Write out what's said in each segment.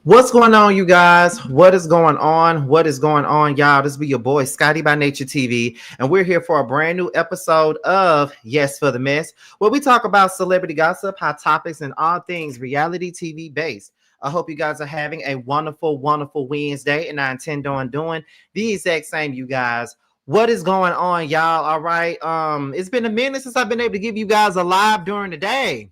What's going on, you guys? What is going on? What is going on, y'all? This be your boy Scotty by Nature TV, and we're here for a brand new episode of Yes for the Mess, where we talk about celebrity gossip, hot topics, and all things reality TV based. I hope you guys are having a wonderful, wonderful Wednesday, and I intend on doing the exact same, you guys. What is going on, y'all? All right. It's been a minute since I've been able to give you guys a live during the day.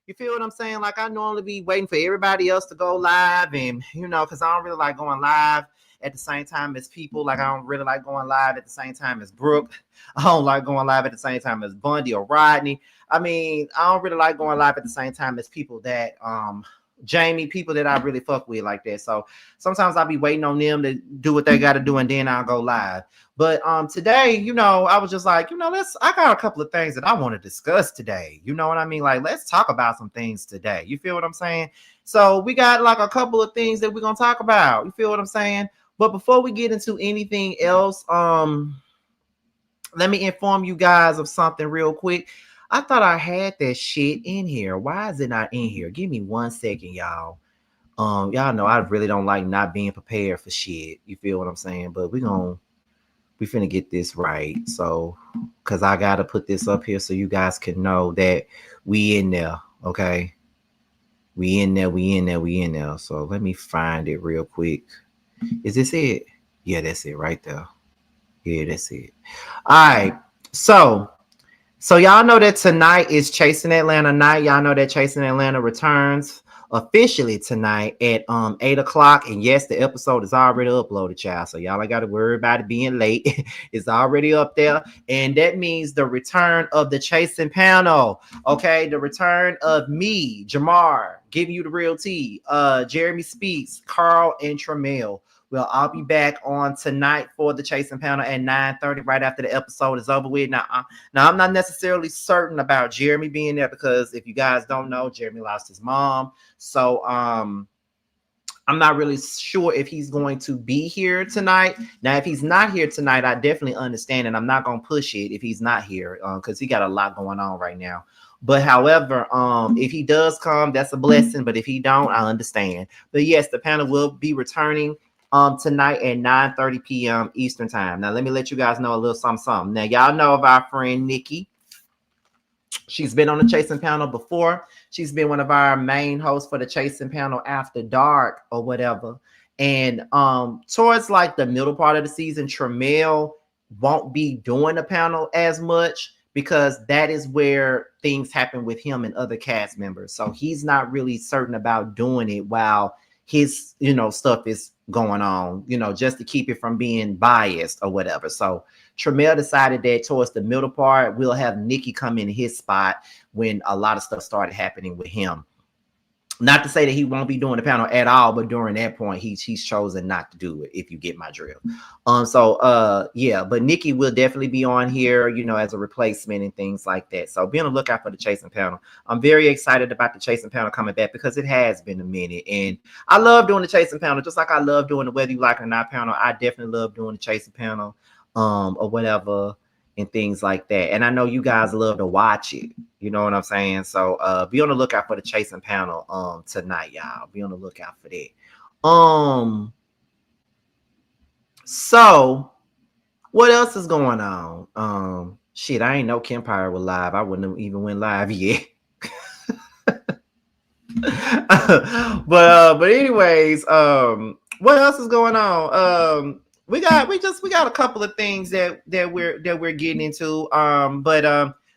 You feel what I'm saying? Like I normally be waiting for everybody else to go live, and because I don't really like going live at the same time as people. Like I don't really like going live at the same time as Brooke. I don't like going live at the same time as Bundy or Rodney. I mean, I don't really like going live at the same time as people that Jamie, people that I really fuck with like that. So sometimes I'll be waiting on them to do what they got to do, and then I'll go live. But today, I was just like, I got a couple of things that I want to discuss today. You know what I mean? Like, let's talk about some things today. You feel what I'm saying? So we got like a couple of things that we're gonna talk about. You feel what I'm saying? But before we get into anything else, let me inform you guys of something real quick. I thought I had that shit in here. Why is it not in here? Give me 1 second, y'all. Y'all know I really don't like not being prepared for shit. You feel what I'm saying? But we finna get this right. So, cause I gotta put this up here so you guys can know that we in there. Okay, we in there. We in there. We in there. So let me find it real quick. Is this it? Yeah, that's it right there. Yeah, that's it. All right. So y'all know that tonight is Chasing Atlanta night. Y'all know that Chasing Atlanta returns officially tonight at 8 o'clock. And yes, the episode is already uploaded, child. So y'all ain't got to worry about it being late. It's already up there. And that means the return of the Chasing panel. Okay, the return of me, Jamar, giving you the real tea. Jeremy Speaks, Carl, and Tramel. Well, I'll be back on tonight for the Chasing panel at 9:30, right after the episode is over with. Now, I'm not necessarily certain about Jeremy being there because if you guys don't know, Jeremy lost his mom. So I'm not really sure if he's going to be here tonight. Now, if he's not here tonight, I definitely understand, and I'm not going to push it if he's not here because he got a lot going on right now. But however, if he does come, that's a blessing. But if he don't, I understand. But yes, the panel will be returning tonight at 9:30 p.m. Eastern time. Now, let me let you guys know a little something. Now, y'all know of our friend Nikki. She's been on the Chasing panel before. She's been one of our main hosts for the Chasing panel after dark or whatever. And towards like the middle part of the season, Tramel won't be doing the panel as much because that is where things happen with him and other cast members. So he's not really certain about doing it while his stuff is going on, just to keep it from being biased or whatever. So Tramel decided that towards the middle part, we'll have Nikki come in his spot when a lot of stuff started happening with him. Not to say that he won't be doing the panel at all, but during that point, he's chosen not to do it, if you get my drill. Yeah, but Nikki will definitely be on here, as a replacement and things like that. So be on the lookout for the Chasing panel. I'm very excited about the Chasing panel coming back because it has been a minute. And I love doing the Chasing panel, just like I love doing the Whether You Like It or Not panel. I definitely love doing the Chasing panel, or whatever, and things like that. And I know you guys love to watch it. You know what I'm saying? So be on the lookout for the Chasing panel tonight, y'all. Be on the lookout for that. So what else is going on? Shit, I ain't know Kempire was live. I wouldn't have even went live yet. but anyways, what else is going on? We got a couple of things that we're getting into.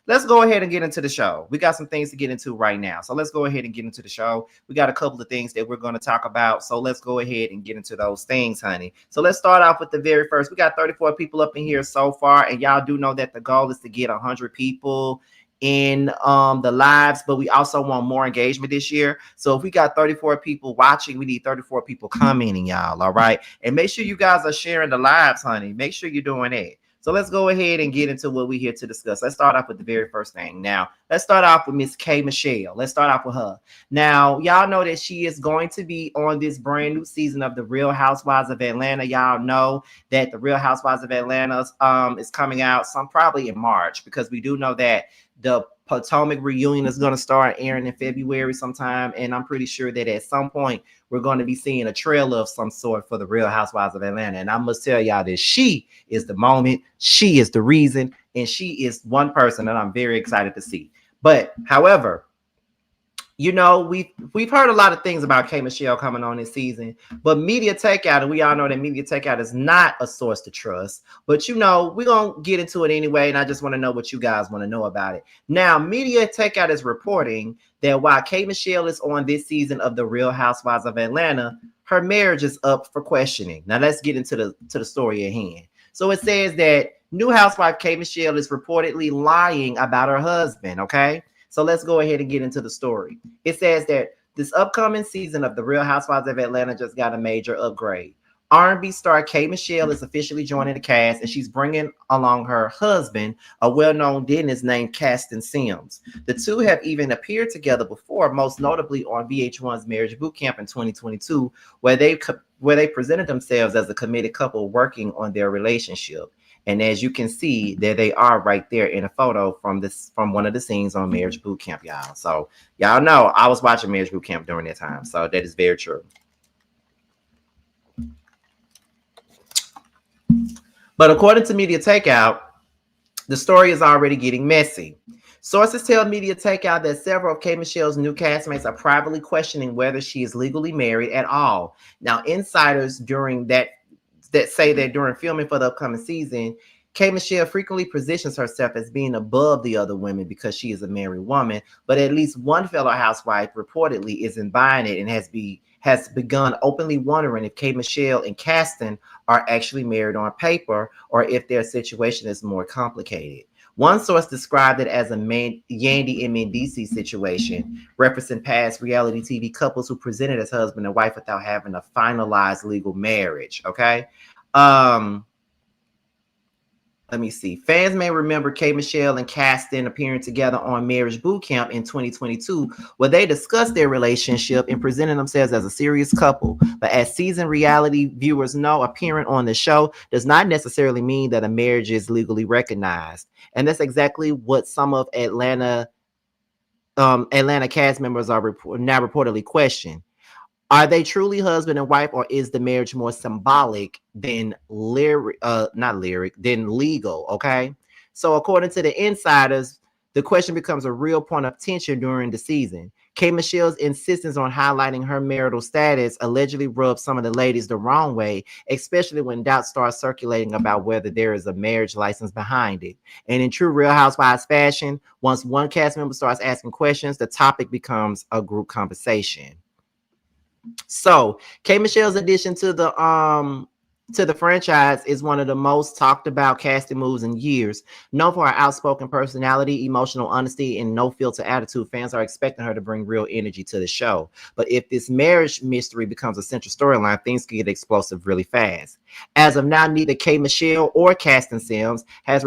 Let's go ahead and get into the show. We got some things to get into right now. So let's go ahead and get into the show. We got a couple of things that we're going to talk about. So let's go ahead and get into those things, honey. So let's start off with the very first. We got 34 people up in here so far. And y'all do know that the goal is to get 100 people in the lives, but we also want more engagement this year. So if we got 34 people watching, we need 34 people commenting, y'all. All right. And make sure you guys are sharing the lives, honey. Make sure you're doing that. So let's go ahead and get into what we're here to discuss. Let's start off with the very first thing. Now, let's start off with Miss K. Michelle. Let's start off with her. Now, y'all know that she is going to be on this brand new season of The Real Housewives of Atlanta. Y'all know that The Real Housewives of Atlanta is coming out probably in March, because we do know that the Potomac reunion is going to start airing in February sometime, and I'm pretty sure that at some point we're going to be seeing a trailer of some sort for the Real Housewives of Atlanta. And I must tell y'all that she is the moment, she is the reason, and she is one person that I'm very excited to see. But however, you know, we've heard a lot of things about K Michelle coming on this season, but media takeout, and we all know that media takeout is not a source to trust. But you know, we're gonna get into it anyway, and I just want to know what you guys want to know about it. Now, media takeout is reporting that while K Michelle is on this season of the Real Housewives of Atlanta, her marriage is up for questioning. Now, let's get into the story at hand. So it says that new housewife K Michelle is reportedly lying about her husband. Okay. So let's go ahead and get into the story. It says that this upcoming season of The Real Housewives of Atlanta just got a major upgrade. R&B star K Michelle is officially joining the cast, and she's bringing along her husband, a well-known dentist named Caston Sims. The two have even appeared together before, most notably on VH1's Marriage Boot Camp in 2022, where they presented themselves as a committed couple working on their relationship. And as you can see, there they are right there in a photo from one of the scenes on Marriage Boot Camp, y'all. So y'all know I was watching Marriage Boot Camp during that time. So that is very true. But according to Media Takeout, the story is already getting messy. Sources tell Media Takeout that several of K Michelle's new castmates are privately questioning whether she is legally married at all. Now, insiders that say that during filming for the upcoming season, K Michelle frequently positions herself as being above the other women because she is a married woman, but at least one fellow housewife reportedly isn't buying it and has begun openly wondering if K Michelle and Caston are actually married on paper or if their situation is more complicated. One source described it as a Yandy and Mendici situation, referencing past reality TV couples who presented as husband and wife without having a finalized legal marriage. Okay. Let me see. Fans may remember K Michelle and Caston appearing together on Marriage Boot Camp in 2022, where they discussed their relationship and presented themselves as a serious couple. But as seasoned reality viewers know, appearing on the show does not necessarily mean that a marriage is legally recognized. And that's exactly what some of Atlanta cast members are now reportedly questioning. Are they truly husband and wife, or is the marriage more symbolic than than legal? Okay. So according to the insiders, the question becomes a real point of tension during the season. K Michelle's insistence on highlighting her marital status allegedly rubs some of the ladies the wrong way, especially when doubts start circulating about whether there is a marriage license behind it. And in true Real Housewives fashion, once one cast member starts asking questions, the topic becomes a group conversation. So K Michelle's addition to the franchise is one of the most talked about casting moves in years. Known for her outspoken personality, emotional honesty, and no filter attitude, fans are expecting her to bring real energy to the show. But if this marriage mystery becomes a central storyline, things can get explosive really fast. As of now, neither K Michelle or Caston Sims has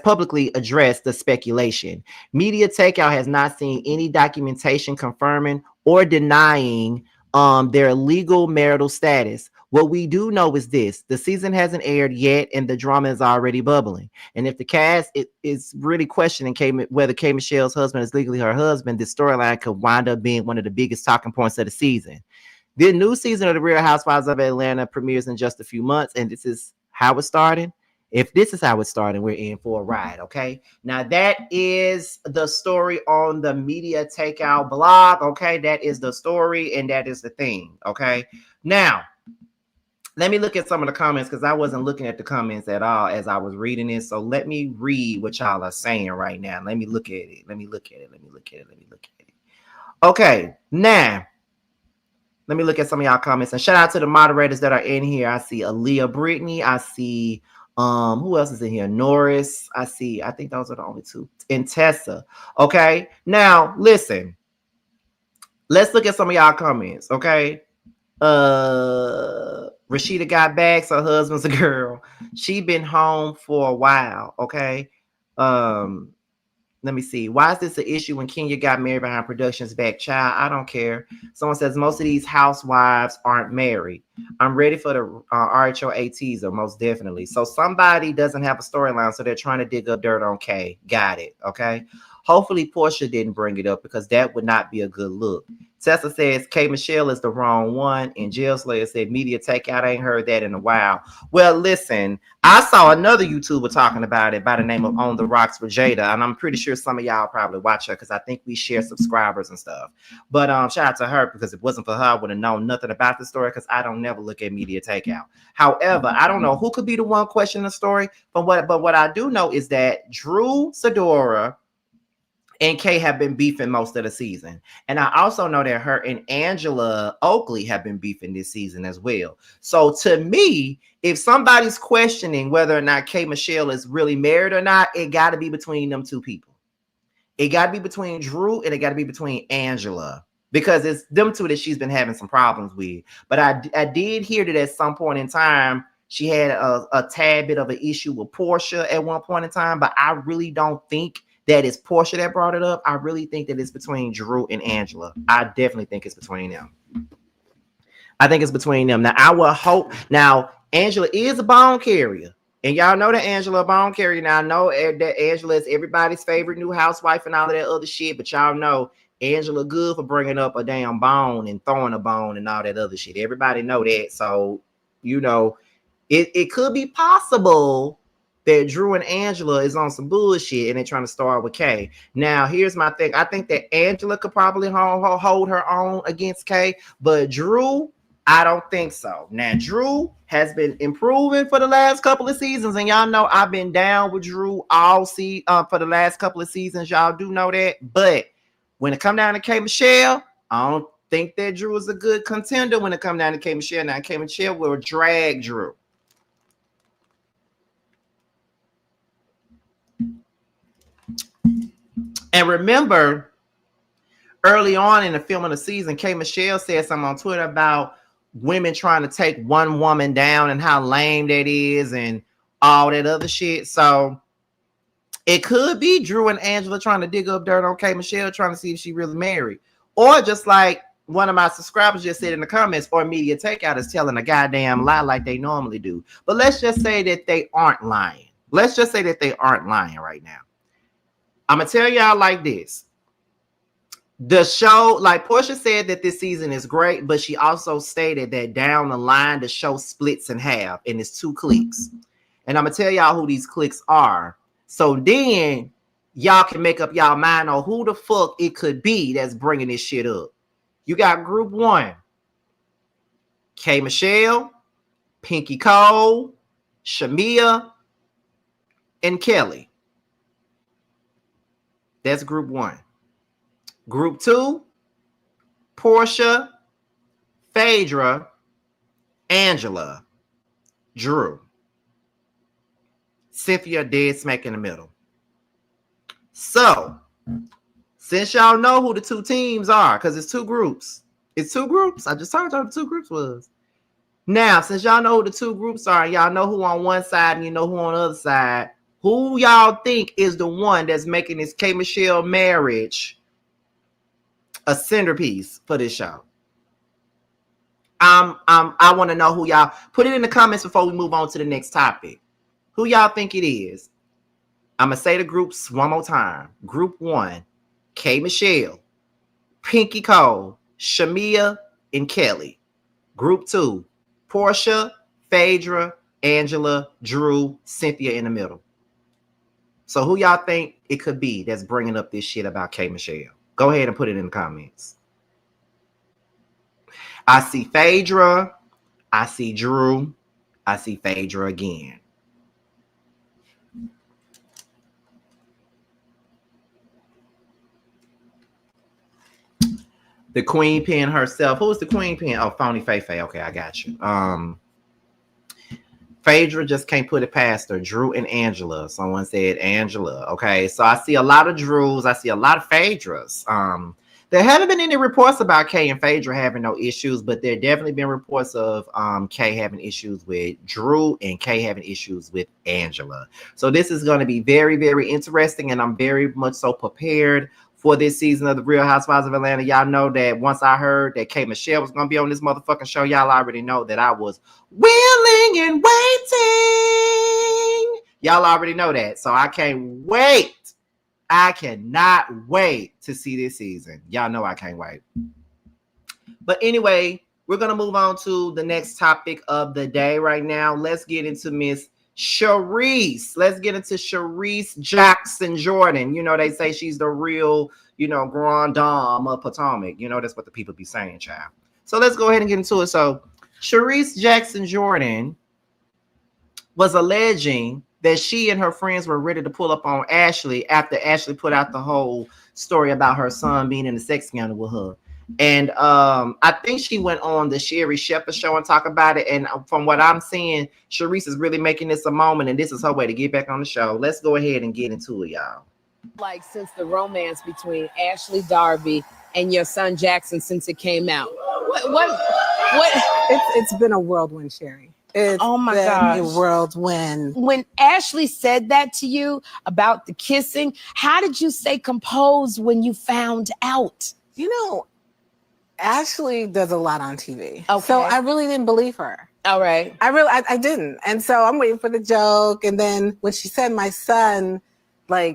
publicly addressed the speculation. Media Takeout has not seen any documentation confirming or denying their legal marital status. What we do know is this: the season hasn't aired yet, and the drama is already bubbling. And if the cast is really questioning whether K Michelle's husband is legally her husband, this storyline could wind up being one of the biggest talking points of the season. The new season of The Real Housewives of Atlanta premieres in just a few months, and this is how it's starting. If this is how it started, we're in for a ride, okay? Now, that is the story on the Media Takeout blog, okay? That is the story, and that is the thing, okay? Now, let me look at some of the comments because I wasn't looking at the comments at all as I was reading this. So let me read what y'all are saying right now. Let me look at it. Okay, now, let me look at some of y'all comments. And shout out to the moderators that are in here. I see Aaliyah Brittany. I see... who else is in here? Norris. I think those are the only two. And Tessa. Okay. Now, listen. Let's look at some of y'all comments. Okay. Rashida got bags. Her husband's a girl. She been home for a while. Okay. Let me see. Why is this an issue when Kenya got married behind production's back? Child, I don't care. Someone says most of these housewives aren't married. I'm ready for the RHOA teaser, most definitely. So somebody doesn't have a storyline, so they're trying to dig up dirt on Kay. Got it. Okay. Hopefully Portia didn't bring it up because that would not be a good look. Tessa says K. Michelle is the wrong one. And Jill Slayer said media takeout. I ain't heard that in a while. Well, listen, I saw another YouTuber talking about it by the name of On the Rocks with Jada. And I'm pretty sure some of y'all probably watch her because I think we share subscribers and stuff. But shout out to her because if it wasn't for her, I would have known nothing about the story because I don't never look at media takeout. However, I don't know who could be the one questioning the story. But what I do know is that Drew Sidora and Kay have been beefing most of the season. And I also know that her and Angela Oakley have been beefing this season as well. So to me, if somebody's questioning whether or not K. Michelle is really married or not, it got to be between them two people. It got to be between Drew and it got to be between Angela because it's them two that she's been having some problems with. But I did hear that at some point in time, she had a tad bit of an issue with Portia at one point in time, but I really don't think that is Portia that brought it up. I really think that it's between Drew and Angela. I definitely think it's between them. I think it's between them. Now, I will hope. Now, Angela is a bone carrier. And y'all know that Angela a bone carrier. Now, I know that Angela is everybody's favorite new housewife and all of that other shit. But y'all know Angela good for bringing up a damn bone and throwing a bone and all that other shit. Everybody know that. So, you know, it could be possible that Drew and Angela is on some bullshit and they're trying to start with Kay. Now, here's my thing. I think that Angela could probably hold her own against Kay, but Drew, I don't think so. Now, Drew has been improving for the last couple of seasons, and y'all know I've been down with Drew for the last couple of seasons. Y'all do know that. But when it come down to K. Michelle, I don't think that Drew is a good contender when it come down to K. Michelle. Now, K. Michelle will drag Drew. And remember, early on in the film of the season, K. Michelle said something on Twitter about women trying to take one woman down and how lame that is and all that other shit. So it could be Drew and Angela trying to dig up dirt on K. Michelle, trying to see if she really married. Or just like one of my subscribers just said in the comments, or media takeout is telling a goddamn lie like they normally do. But let's just say that they aren't lying. Let's just say that they aren't lying right now. I'm going to tell y'all like this. The show, like Portia said that this season is great, but she also stated that down the line, the show splits in half and it's 2 cliques. And I'm going to tell y'all who these cliques are. So then y'all can make up y'all mind on who the fuck it could be that's bringing this shit up. You got group 1, K. Michelle, Pinky Cole, Shamia, and Kelly. That's group 1. Group 2, Portia, Phaedra, Angela, Drew. Cynthia dead smack in the middle. So, since y'all know who the 2 teams are, because it's 2 groups. It's 2 groups. I just told y'all the 2 groups was. Now, since y'all know who the 2 groups are, y'all know who on one side and you know who on the other side, who y'all think is the one that's making this K. Michelle marriage a centerpiece for this show? I want to know who y'all. Put it in the comments before we move on to the next topic. Who y'all think it is? I'm going to say the groups one more time. Group 1, K. Michelle, Pinky Cole, Shamia, and Kelly. Group 2, Portia, Phaedra, Angela, Drew, Cynthia in the middle. So who y'all think it could be that's bringing up this shit about K. Michelle? Go ahead and put it in the comments. I see Phaedra. I see Drew. I see Phaedra again. The queen pin herself. Who is the queen pin? Oh, Phony Faye. Okay, I got you. Phaedra just can't put it past her. Drew and Angela. Someone said Angela. Okay, so I see a lot of Drews. I see a lot of Phaedras. There haven't been any reports about Kay and Phaedra having no issues, but there definitely been reports of Kay having issues with Drew and Kay having issues with Angela. So this is going to be very, very interesting, and I'm very much so prepared for this season of the Real Housewives of Atlanta. Y'all know that once I heard that Kay Michelle was going to be on this motherfucking show, y'all already know that I was willing and waiting. Y'all already know that. So I can't wait. I cannot wait to see this season. Y'all know I can't wait. But anyway, we're going to move on to the next topic of the day right now. Let's get into Miss Charisse. Let's get into Charisse Jackson Jordan. You know, they say she's the real, grand dame of Potomac. That's what the people be saying, child. So let's go ahead and get into it. So Charisse Jackson Jordan was alleging that she and her friends were ready to pull up on Ashley after Ashley put out the whole story about her son being in a sex scandal with her. And I think she went on the Sherry Shepherd show and talk about it. And from what I'm seeing, Charisse is really making this a moment, and this is her way to get back on the show. Let's go ahead and get into it, y'all. Like since the romance between Ashley Darby and your son Jackson since it came out. What? It's been a whirlwind, Sherry. It's oh my gosh. A whirlwind. When Ashley said that to you about the kissing, how did you stay composed when you found out? Ashley does a lot on TV. Okay. So I really didn't believe her. All right. I didn't. And so I'm waiting for the joke. And then when she said my son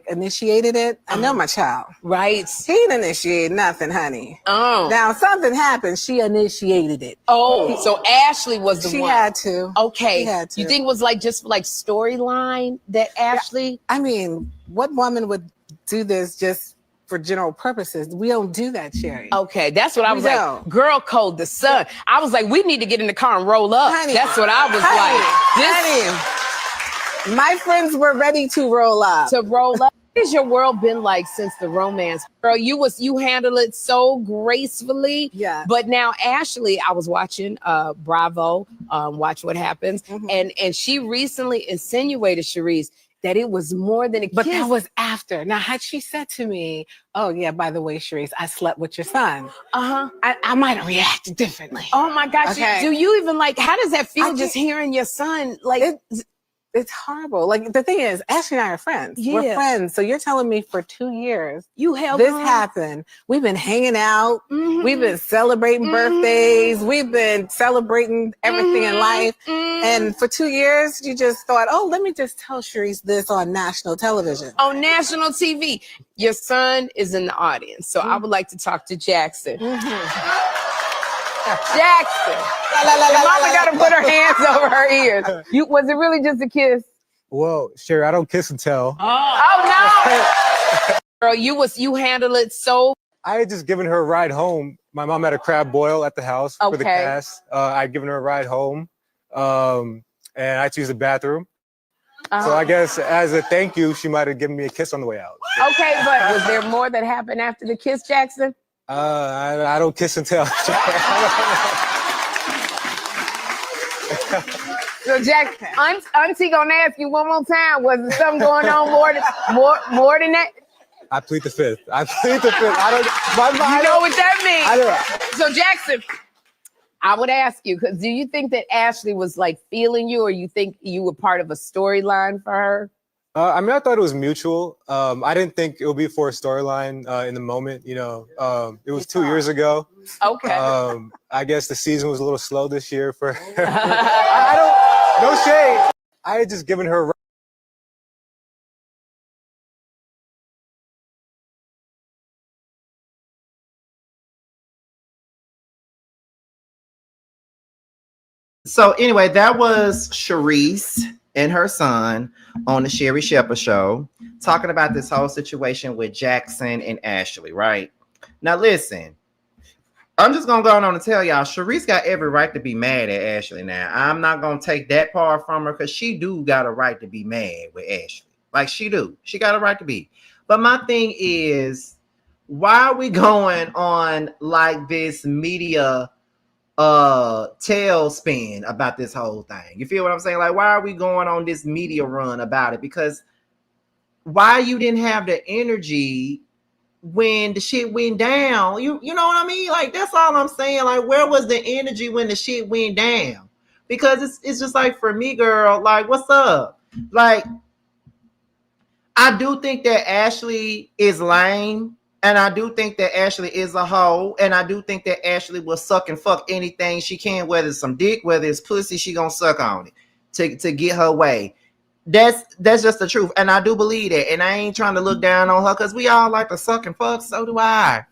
initiated it, I know my child. Right. He didn't initiate nothing, honey. Oh. Now something happened. She initiated it. Oh, so Ashley was the one. She had to. Okay. She had to. You think it was just storyline that Ashley? Yeah. I mean, what woman would do this just for general purposes? We don't do that, Sherry. Okay, that's what I was like. Girl code the son. I was like, we need to get in the car and roll up. Honey, that's what I was like. My friends were ready to roll up. What has your world been like since the romance? Girl, you handle it so gracefully. Yeah. But now Ashley, I was watching Bravo, Watch What Happens, and she recently insinuated, Charisse, that it was more than a kiss. But that was after. Now, had she said to me, oh, yeah, by the way, Charisse, I slept with your son. I might have reacted differently. Oh, my gosh. Okay. Do you even how does that feel just hearing your son? It's horrible. The thing is, Ashley and I are friends. Yeah. We're friends. So you're telling me for 2 years this happened. We've been hanging out. We've been celebrating birthdays. We've been celebrating everything in life. And for 2 years, you just thought, oh, let me just tell Charisse this on national television. On national TV. Your son is in the audience. So I would like to talk to Jackson. Jackson. Your mama got to put her hands over her ears. Was it really just a kiss? Well, Sherry, I don't kiss and tell. Oh no. Girl, you handle it so. I had just given her a ride home. My mom had a crab boil at the house for the cast. I'd given her a ride home, and I had to use the bathroom. So I guess as a thank you, she might have given me a kiss on the way out. Okay, but was there more that happened after the kiss, Jackson? I don't kiss and tell. So Jack, Auntie gonna ask you one more time, was there something going on more than that? I plead the fifth. I don't you know what that means. I don't. So Jackson, I would ask you, because do you think that Ashley was feeling you, or you think you were part of a storyline for her? I mean, I thought it was mutual. I didn't think it would be for a storyline in the moment. It was 2 years ago. Okay. I guess the season was a little slow this year for her. No shade. I had just given her. So anyway, that was Charisse and her son on the Sherry Shepherd show, talking about this whole situation with Jackson and Ashley, right? Now listen, I'm just gonna go on and tell y'all, Charisse got every right to be mad at Ashley now. I'm not gonna take that part from her, because she do got a right to be mad with Ashley. She do. She got a right to be. But my thing is, why are we going on this media tailspin about this whole thing? You feel what I'm saying? Why are we going on this media run about it? Because why you didn't have the energy when the shit went down. You know what I mean? Like, that's all I'm saying. Like, where was the energy when the shit went down? Because it's just like, for me, girl, like, what's up? Like, I do think that Ashley is lame. And I do think that Ashley is a hoe. And I do think that Ashley will suck and fuck anything she can, whether it's some dick, whether it's pussy, she gonna suck on it to get her way. That's just the truth. And I do believe that. And I ain't trying to look down on her, because we all like to suck and fuck. So do I.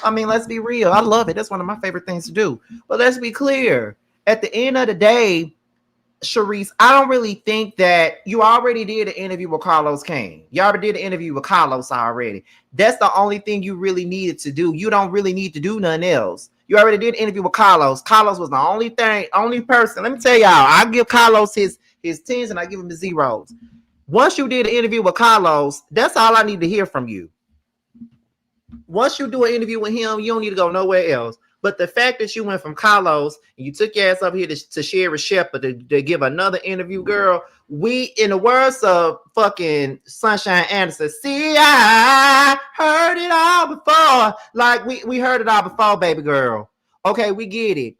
I mean, let's be real. I love it. That's one of my favorite things to do. But let's be clear. At the end of the day, Charisse, I don't really think that you already did an interview with Carlos Kane. You already did an interview with Carlos already. That's the only thing you really needed to do. You don't really need to do nothing else. You already did an interview with Carlos. Carlos was the only person. Let me tell y'all, I give Carlos his 10s and I give him the 0s. Once you did an interview with Carlos, that's all I need to hear from you. Once you do an interview with him, you don't need to go nowhere else. But the fact that you went from Carlos and you took your ass up here to Sherry Shepherd to give another interview, girl, we, in the words of fucking Sunshine Anderson, see, I heard it all before. Like, we heard it all before, baby girl. Okay, we get it.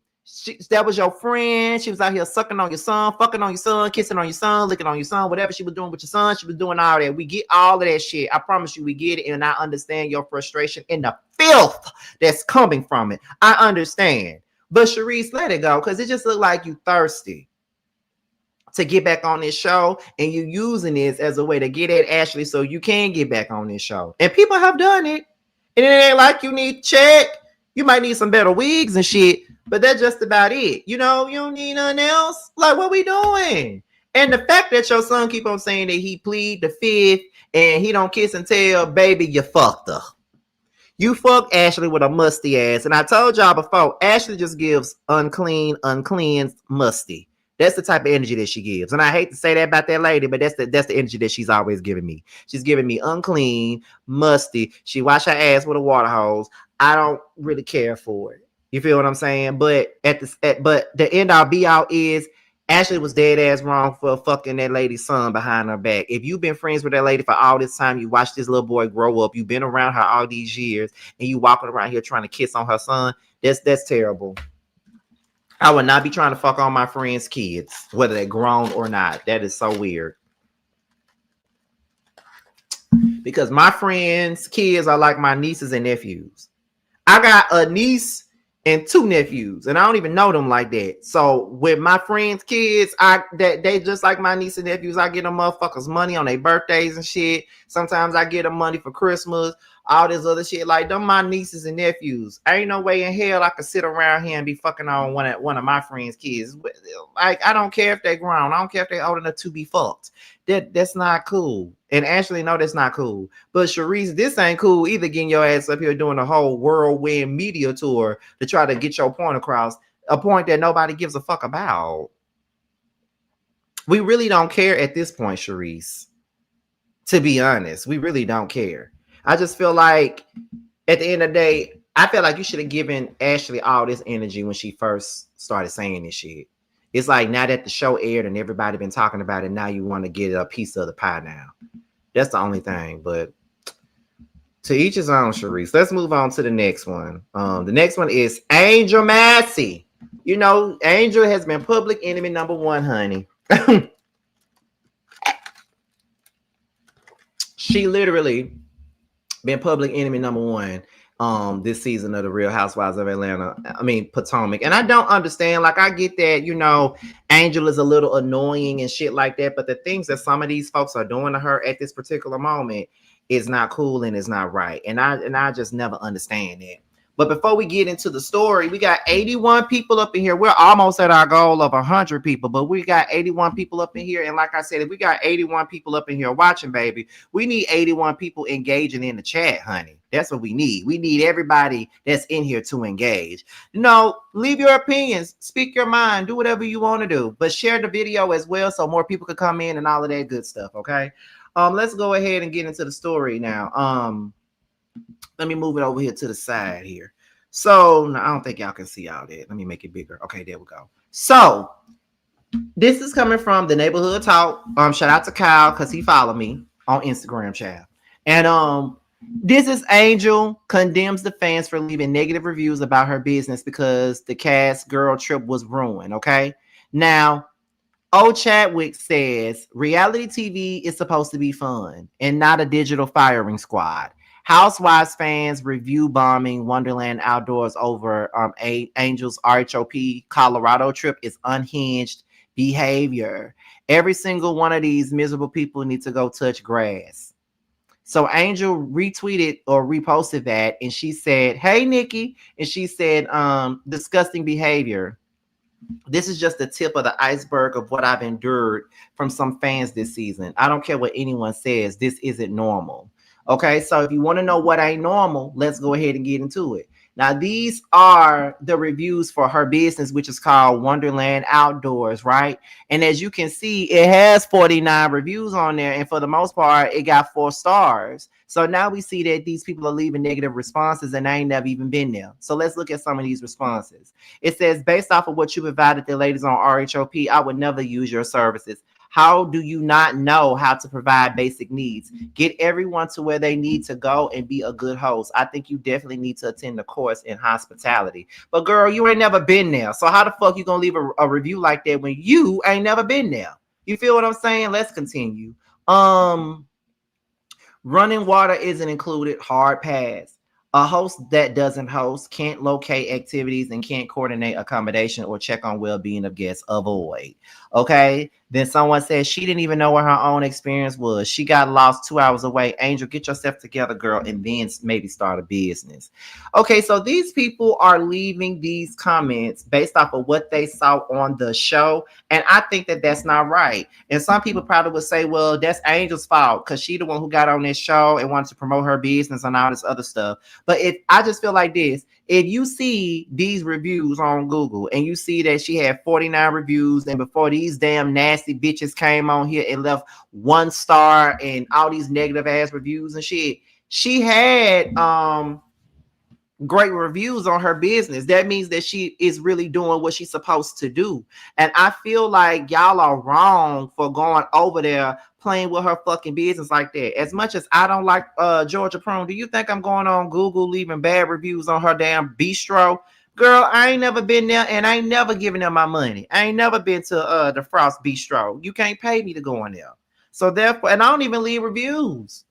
That was your friend. She was out here sucking on your son, fucking on your son, kissing on your son, licking on your son, whatever she was doing with your son, she was doing all that. We get all of that shit. I promise you, we get it. And I understand your frustration and the filth that's coming from it. I understand. But Charisse, let it go, because it just looked like you thirsty to get back on this show, and you using this as a way to get at Ashley so you can get back on this show. And people have done it. And it ain't like you need to check. You might need some better wigs and shit, but that's just about it. You know, you don't need nothing else. Like, what we doing? And the fact that your son keep on saying that he plead the fifth and he don't kiss and tell, baby, you fucked her. You fucked Ashley with a musty ass. And I told y'all before, Ashley just gives unclean, uncleansed, musty. That's the type of energy that she gives. And I hate to say that about that lady, but that's the energy that she's always giving me. She's giving me unclean, musty. She wash her ass with a water hose. I don't really care for it. You feel what I'm saying? But but the end all be all is Ashley was dead ass wrong for fucking that lady's son behind her back. If you've been friends with that lady for all this time, you watched this little boy grow up, you've been around her all these years, and you walking around here trying to kiss on her son, that's terrible. I would not be trying to fuck on my friends' kids, whether they're grown or not. That is so weird. Because my friends' kids are like my nieces and nephews. I got a niece and 2 nephews, and I don't even know them like that. So with my friends' kids, they just like my niece and nephews. I get them motherfuckers money on their birthdays and shit. Sometimes I get them money for Christmas, all this other shit. Like, them my nieces and nephews. Ain't no way in hell I could sit around here and be fucking on one of my friends' kids. Like, I don't care if they're grown. I don't care if they're old enough to be fucked. That's not cool. And Ashley, no, that's not cool. But Charisse, this ain't cool either, getting your ass up here doing a whole whirlwind media tour to try to get your point across, a point that nobody gives a fuck about. We really don't care at this point, Charisse. To be honest, we really don't care. I just feel like at the end of the day, I feel like you should have given Ashley all this energy when she first started saying this shit. It's like, now that the show aired and everybody been talking about it, now you want to get a piece of the pie now. That's the only thing. But to each his own, Charisse. Let's move on to the next one. The next one is Angel Massie. You know, Angel has been public enemy number 1, honey. She literally been public enemy number 1 this season of the Real Housewives of Atlanta. I mean, Potomac. And I don't understand. Like, I get that, you know, Angel is a little annoying and shit like that. But the things that some of these folks are doing to her at this particular moment is not cool and is not right. And I just never understand that. But before we get into the story, we got 81 people up in here. We're almost at our goal of 100 people, but we got 81 people up in here. And like I said, if we got 81 people up in here watching, baby, we need 81 people engaging in the chat, honey. That's what we need. We need everybody that's in here to engage. No, leave your opinions, speak your mind, do whatever you want to do, but share the video as well so more people can come in and all of that good stuff, okay? Let's go ahead and get into the story now. Let me move it over here to the side here. So no, I don't think y'all can see all that. Let me make it bigger. Okay, there we go. So this is coming from the Neighborhood Talk. Shout out to Kyle because he followed me on Instagram, child. And This is Angel condemns the fans for leaving negative reviews about her business because the cast girl trip was ruined. Okay. Now, O. Chadwick says reality TV is supposed to be fun and not a digital firing squad. Housewives fans review bombing Wonderland Outdoors over Angel's RHOP Colorado trip is unhinged behavior. Every single one of these miserable people need to go touch grass. So Angel retweeted or reposted that, and she said, "Hey Nikki," and she said, "Disgusting behavior. This is just the tip of the iceberg of what I've endured from some fans this season. I don't care what anyone says. This isn't normal." Okay, so if you want to know what ain't normal, let's go ahead and get into it. Now, these are the reviews for her business, which is called Wonderland Outdoors, right? And as you can see, it has 49 reviews on there. And for the most part, it got 4 stars. So now we see that these people are leaving negative responses and I ain't never even been there. So let's look at some of these responses. It says, based off of what you provided the ladies on RHOP, I would never use your services. How do you not know how to provide basic needs? Get everyone to where they need to go and be a good host. I think you definitely need to attend the course in hospitality. But girl, you ain't never been there. So how the fuck you gonna leave a review like that when you ain't never been there? You feel what I'm saying? Let's continue. Running water isn't included. Hard pass. A host that doesn't host can't locate activities and can't coordinate accommodation or check on well-being of guests. Avoid. Okay. Then someone says she didn't even know what her own experience was. She got lost 2 hours away. Angel, get yourself together, girl, and then maybe start a business. Okay, so these people are leaving these comments based off of what they saw on the show, and I think that that's not right. And some people probably would say, well, that's Angel's fault because she the one who got on this show and wanted to promote her business and all this other stuff. But if I just feel like this, if you see these reviews on Google and you see that she had 49 reviews, and before these damn nasty bitches came on here and left 1 star and all these negative ass reviews and shit, she had great reviews on her business. That means that she is really doing what she's supposed to do. And I feel like y'all are wrong for going over there playing with her fucking business like that. As much as I don't like Georgia Prune, do you think I'm going on Google leaving bad reviews on her damn bistro? Girl, I ain't never been there and I ain't never given them my money. I ain't never been to the Frost Bistro. You can't pay me to go in there. So therefore, and I don't even leave reviews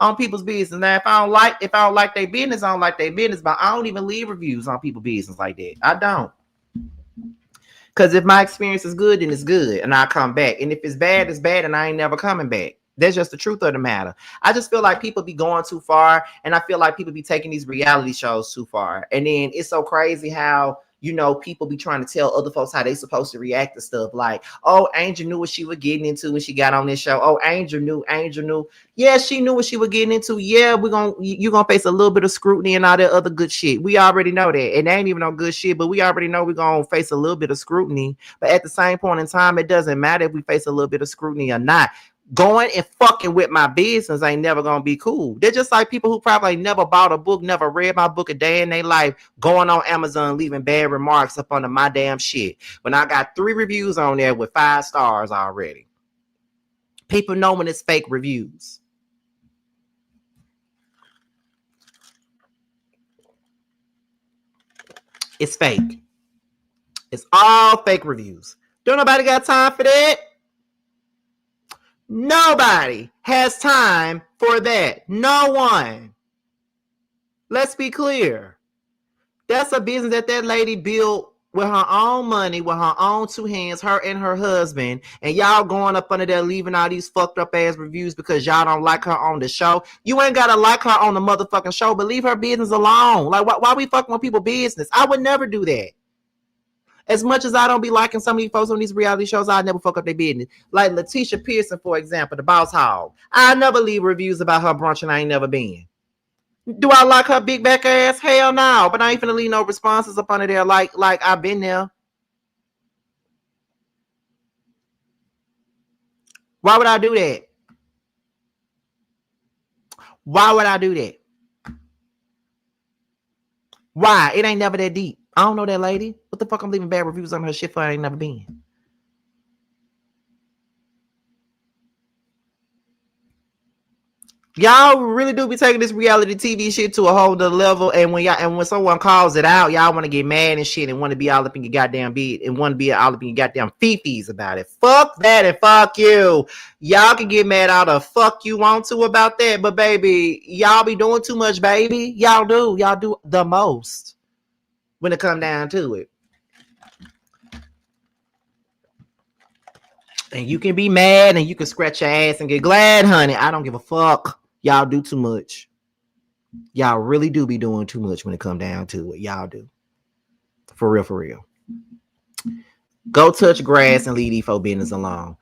on people's business. Now, if I don't like their business, I don't like their business, but I don't even leave reviews on people's business like that. I don't. Because if my experience is good, then it's good, and I'll come back. And if it's bad, and I ain't never coming back. That's just the truth of the matter. I just feel like people be going too far, and I feel like people be taking these reality shows too far. And then it's so crazy how, you know, people be trying to tell other folks how they supposed to react to stuff like, oh, Angel knew what she was getting into when she got on this show. Oh, Angel knew. Yeah, she knew what she was getting into. Yeah, you're gonna face a little bit of scrutiny and all that other good shit. We already know that. And they ain't even no good shit, but we already know we're gonna face a little bit of scrutiny. But at the same point in time, it doesn't matter if we face a little bit of scrutiny or not. Going and fucking with my business ain't never gonna be cool. They're just like people who probably never bought a book, never read my book a day in their life, going on Amazon leaving bad remarks up under my damn shit when I got 3 reviews on there with 5 stars already. People know when it's fake reviews. It's fake. It's all fake reviews. Don't nobody got time for that. Nobody has time for that. No one. Let's be clear. That's a business that lady built with her own money, with her own 2 hands, her and her husband. And y'all going up under there leaving all these fucked up ass reviews because y'all don't like her on the show. You ain't got to like her on the motherfucking show, but leave her business alone. Like, why we fucking with people's business? I would never do that. As much as I don't be liking some of these folks on these reality shows, I never fuck up their business. Like Letitia Pearson, for example, the Boss Hog. I never leave reviews about her brunch and I ain't never been. Do I like her big back ass? Hell no. But I ain't finna leave no responses up under there like I've been there. Why would I do that? Why would I do that? Why? It ain't never that deep. I don't know that lady. What the fuck I'm leaving bad reviews on her shit for? I ain't never been. Y'all really do be taking this reality TV shit to a whole nother level. And when someone calls it out, y'all want to get mad and shit and want to be all up in your goddamn beat and want to be all up in your goddamn fifis about it. Fuck that and fuck you. Y'all can get mad all the fuck you want to about that, but baby, y'all be doing too much, baby. Y'all do the most when it come down to it. And you can be mad and you can scratch your ass and get glad, honey. I don't give a fuck. Y'all do too much. Y'all really do be doing too much when it come down to it. Y'all do. For real, for real. Go touch grass and leave these folk business alone.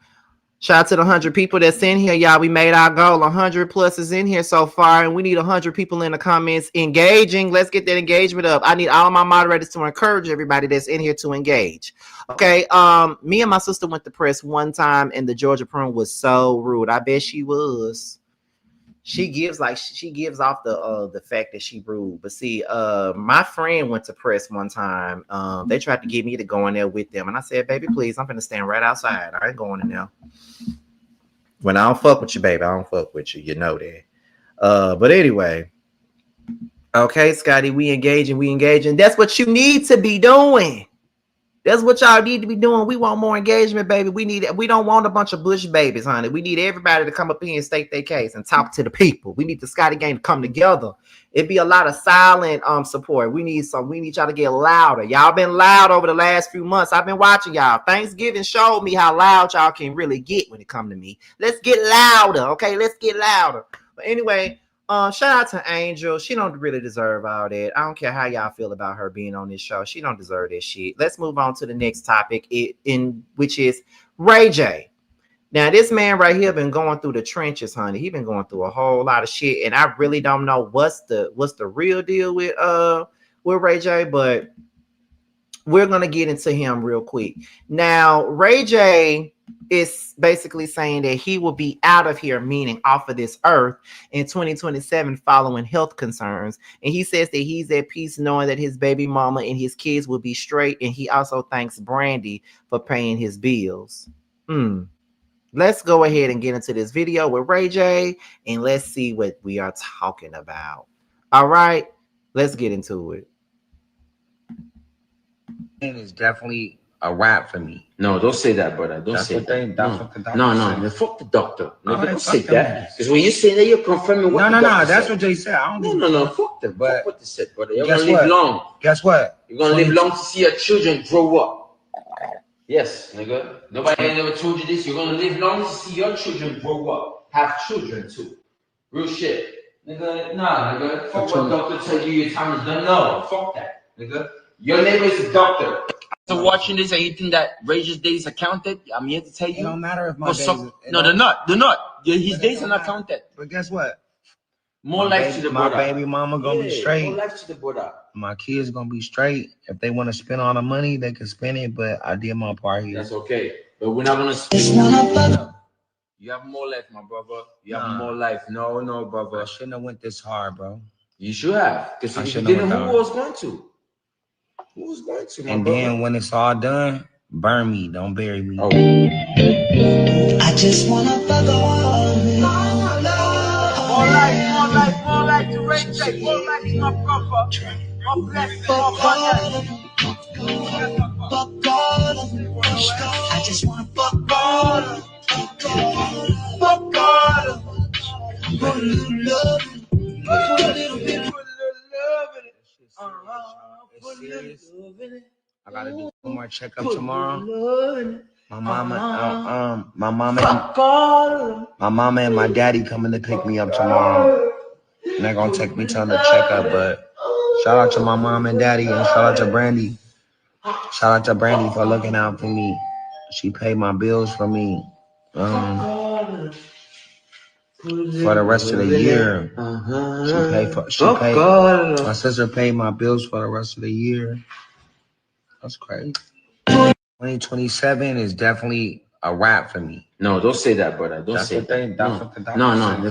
Shout out to the 100 people that's in here, y'all. We made our goal. 100 plus is in here so far, and we need 100 people in the comments engaging. Let's get that engagement up. I need all my moderators to encourage everybody that's in here to engage. Okay, me and my sister went to press one time, and the Georgia prom was so rude. I bet she was. She gives off the fact that she rude. But see, my friend went to press one time. They tried to get me to go in there with them, and I said, "Baby, please, I'm gonna stand right outside. I ain't going in there. When I don't fuck with you, baby, I don't fuck with you. You know that." But anyway, okay, Scotty, we engaging. That's what you need to be doing. That's what y'all need to be doing. We want more engagement, baby. We don't want a bunch of bush babies, honey. We need everybody to come up here and state their case and talk to the people. We need the Scotty gang to come together. It'd be a lot of silent support. We need y'all to get louder. Y'all been loud over the last few months. I've been watching y'all. Thanksgiving showed me how loud y'all can really get when it come to me. Let's get louder, okay? Let's get louder. But anyway, shout out to Angel. She don't really deserve all that. I don't care how y'all feel about her being on this show. She don't deserve that shit. Let's move on to the next topic, which is Ray J. Now, this man right here been going through the trenches, honey. He been going through a whole lot of shit, and I really don't know what's the real deal with Ray J, but we're gonna get into him real quick. Now, Ray J is basically saying that he will be out of here, meaning off of this earth, in 2027 following health concerns. And he says that he's at peace knowing that his baby mama and his kids will be straight. And he also thanks Brandy for paying his bills. Let's go ahead and get into this video with Ray J and let's see what we are talking about. All right, let's get into it. Is definitely a wrap for me. No, don't say that, brother. Don't say that. No. Fuck the doctor. No, don't say that. Because when you say that, you're confirming what the doctor that's said. what they said. I don't No. Fuck them. Fuck what they said, brother. You're Guess gonna live what? long. Guess what? You're gonna live long to see your children grow up. Yes, nigga. Nobody ever told you this. You're gonna live long to see your children grow up. Have children too. Real shit. Nigga, nah, nigga. Fuck what doctor tell you your time is done. No, fuck that, nigga. Your neighbor is a doctor. So watching this and you think that Ray's days are counted, I'm here to tell you. It don't matter if my days. No, they're not. They're not. His days are not counted. But guess what? More life to the brother. My baby mama gonna be straight. More life to the brother. My kids gonna be straight. If they want to spend all the money, they can spend it. But I did my part here. That's okay. But we're not gonna spend. You have more life, my brother. You have more life. No, brother. I shouldn't have went this hard, bro. You should have. Because if you didn't, who was going to? Who was going to? And then when it's all done, burn me. Don't bury me. Oh. I just wanna fuck all of it. More life to Ray J. More life to my brother. My blessing, my brother. Fuck all of it. I just wanna fuck all of it. Fuck all of it. Put a little love in it. Put a little bit. Put a little love in it. It's serious. I gotta do one more checkup tomorrow. My mama, my mama and my daddy coming to pick me up tomorrow. And they're gonna take me to the checkup. But shout out to my mom and daddy, and shout out to Brandy. Shout out to Brandy for looking out for me. She paid my bills for me for the rest of the year. My sister paid my bills for the rest of the year. That's crazy. 2027 is definitely a wrap for me. No, don't say that, brother. Don't say that. No.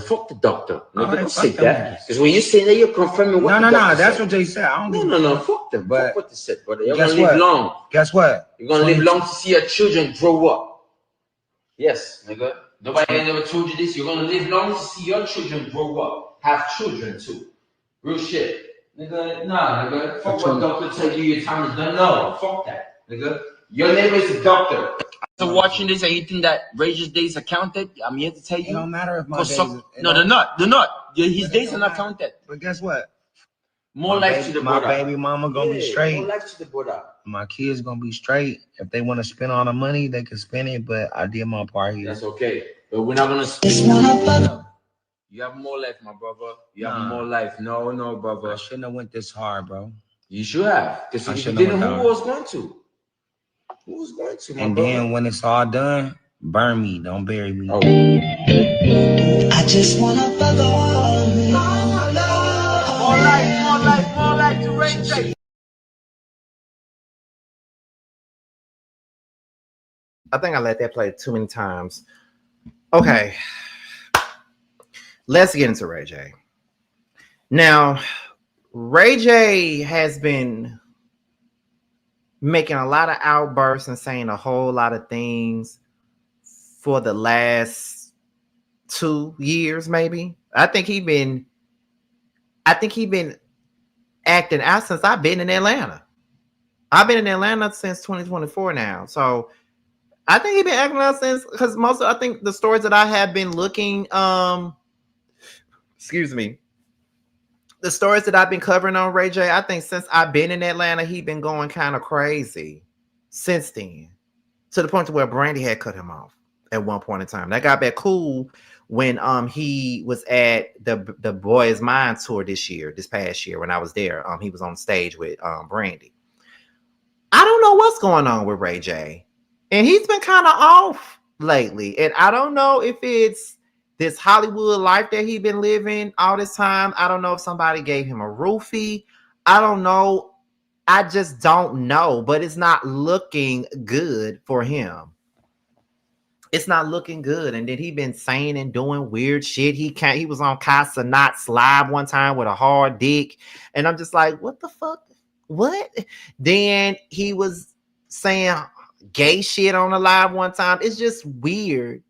Fuck the doctor. No, don't say that. Because when you say that, you're confirming what the doctor that's said. what they said. I don't No. Fuck them. Fuck what they said, brother. You're guess gonna live what? long. Guess what? You're gonna live long to see your children grow up. Yes, nigga. Nobody ain't never told you this. You're gonna live long to see your children grow up, have children too. Real shit. Nigga, nah, nigga. Fuck what doctor tell you your time is done. No, fuck that, nigga. Your neighbor is a doctor. After watching this and you think that Rage's days are counted, I'm here to tell you. It don't matter if my days. No, they're not. They're not. His days are not counted. But guess what? More life to the brother. My baby mama gonna be straight. More life to the brother. My kids gonna be straight. If they want to spend all the money, they can spend it. But I did my part here. That's okay. But we're not gonna spend. You have more life, my brother. You have more life. No, brother. I shouldn't have went this hard, bro. You should have. Because if you didn't, who was going to? Who was going to, my brother? Then when it's all done, burn me. Don't bury me. I just wanna fuck all of me. More life to Ray J. I think I let that play too many times. Okay. Let's get into Ray J. Now, Ray J has been making a lot of outbursts and saying a whole lot of things for the last 2 years, maybe. I think he been acting out since I've been in Atlanta. I've been in Atlanta since 2024 now. So I think he's been acting out since, because I think the stories that I have been looking, the stories that I've been covering on Ray J, I think since I've been in Atlanta, he's been going kind of crazy since then, to the point to where Brandy had cut him off at one point in time. That got back cool when he was at the Boy Is Mine tour this past year when I was there. He was on stage with Brandy. I don't know what's going on with Ray J, and he's been kind of off lately, and I don't know if it's this Hollywood life that he's been living all this time. I don't know if somebody gave him a roofie. I don't know. I just don't know, but it's not looking good for him. It's not looking good. And then he been saying and doing weird shit. He was on Casa Knott's live one time with a hard dick. And I'm just like, what the fuck? What? Then he was saying gay shit on a live one time. It's just weird.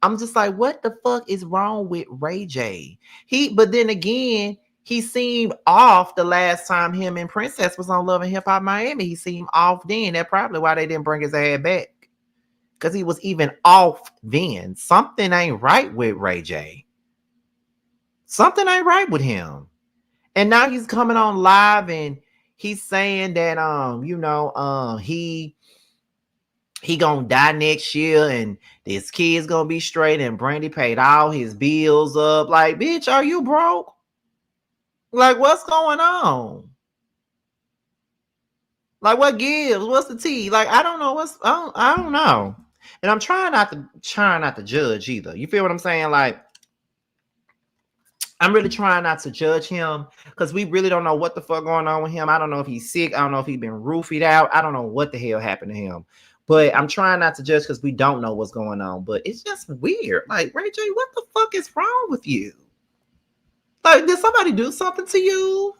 I'm just like, what the fuck is wrong with Ray J? But then again, he seemed off the last time him and Princess was on Love and Hip Hop Miami. He seemed off then. That's probably why they didn't bring his ass back. Because he was even off then. Something ain't right with Ray J. Something ain't right with him. And now he's coming on live and he's saying that he gonna die next year and his kid's gonna be straight and Brandy paid all his bills up. Like, bitch, are you broke? Like, what's going on? Like, what gives? What's the tea? Like, I don't know I don't know. And I'm trying not to judge either. You feel what I'm saying? Like, I'm really trying not to judge him because we really don't know what the fuck going on with him. I don't know if he's sick. I don't know if he's been roofied out. I don't know what the hell happened to him. But I'm trying not to judge because we don't know what's going on. But it's just weird. Like, Ray J, what the fuck is wrong with you? Like, did somebody do something to you?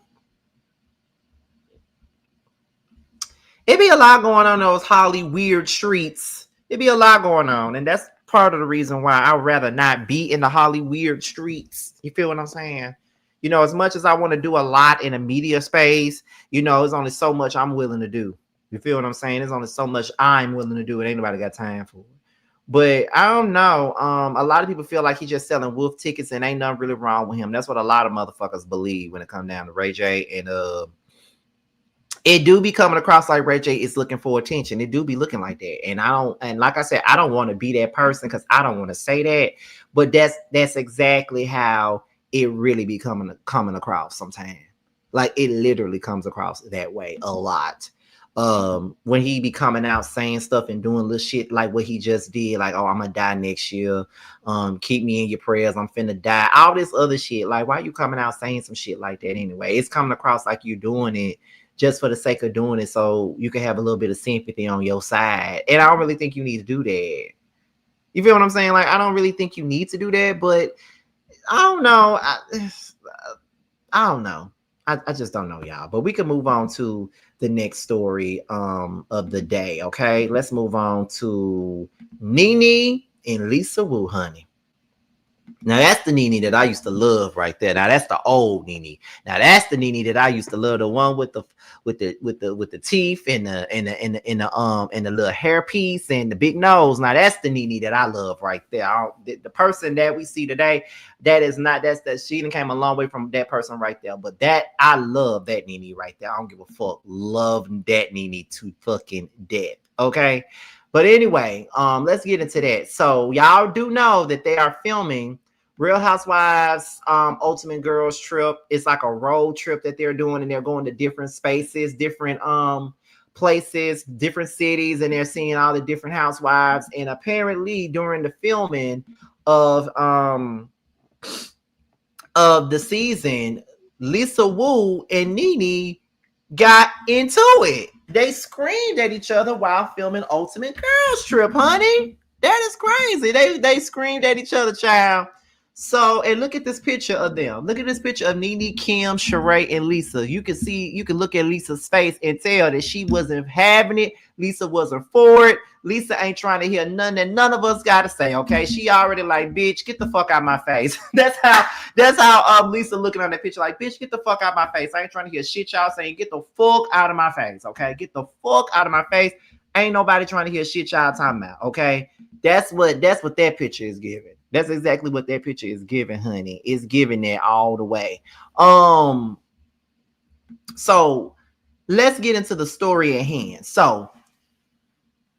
It be a lot going on those Holly weird streets. It be a lot going on. And that's part of the reason why I'd rather not be in the Holly weird streets. You feel what I'm saying? You know, as much as I want to do a lot in a media space, you know, there's only so much I'm willing to do. You feel what I'm saying? There's only so much I'm willing to do. It ain't nobody got time for it. But I don't know. A lot of people feel like he's just selling wolf tickets and ain't nothing really wrong with him. That's what a lot of motherfuckers believe when it comes down to Ray J. And it do be coming across like Ray J is looking for attention. It do be looking like that. And like I said, I don't want to be that person because I don't want to say that. But that's exactly how it really be coming across sometimes. Like, it literally comes across that way a lot. When he be coming out saying stuff and doing little shit like what he just did, like, oh, I'm gonna die next year, keep me in your prayers, I'm finna die, all this other shit. Like, why you coming out saying some shit like that anyway? It's coming across like you're doing it just for the sake of doing it so you can have a little bit of sympathy on your side. And I don't really think you need to do that. You feel what I'm saying? Like, I don't really think you need to do that, but I don't know. I don't know. I just don't know, y'all. But we can move on to the next story of the day, okay? Let's move on to Nene and Lisa Wu, honey. Now that's the Nene that I used to love right there. Now that's the old Nene. Now that's the Nene that I used to love, the one with the teeth and the little hair piece and the big nose. Now that's the Nene that I love right there. The person that we see today, she done came a long way from that person right there. But that I love that Nene right there. I don't give a fuck. Love that Nene to fucking death. Okay. But anyway, let's get into that. So y'all do know that they are filming Real Housewives Ultimate Girls Trip. It's like a road trip that they're doing, and they're going to different spaces, different places, different cities, and they're seeing all the different housewives. And apparently during the filming of the season, Lisa Wu and Nene got into it. They screamed at each other while filming Ultimate Girls Trip, honey. That is crazy. They screamed at each other, child. So, and look at this picture of them. Look at this picture of Nene, Kim, Sheree, and Lisa. You can look at Lisa's face and tell that she wasn't having it. Lisa wasn't for it. Lisa ain't trying to hear nothing that none of us got to say, okay? She already like, bitch, get the fuck out of my face. That's how Lisa looking on that picture like, bitch, get the fuck out of my face. I ain't trying to hear shit y'all saying. Get the fuck out of my face, okay? Get the fuck out of my face. Ain't nobody trying to hear shit y'all talking about, okay? That's what that picture is giving. That's exactly what that picture is giving, honey. It's giving that all the way. So let's get into the story at hand. So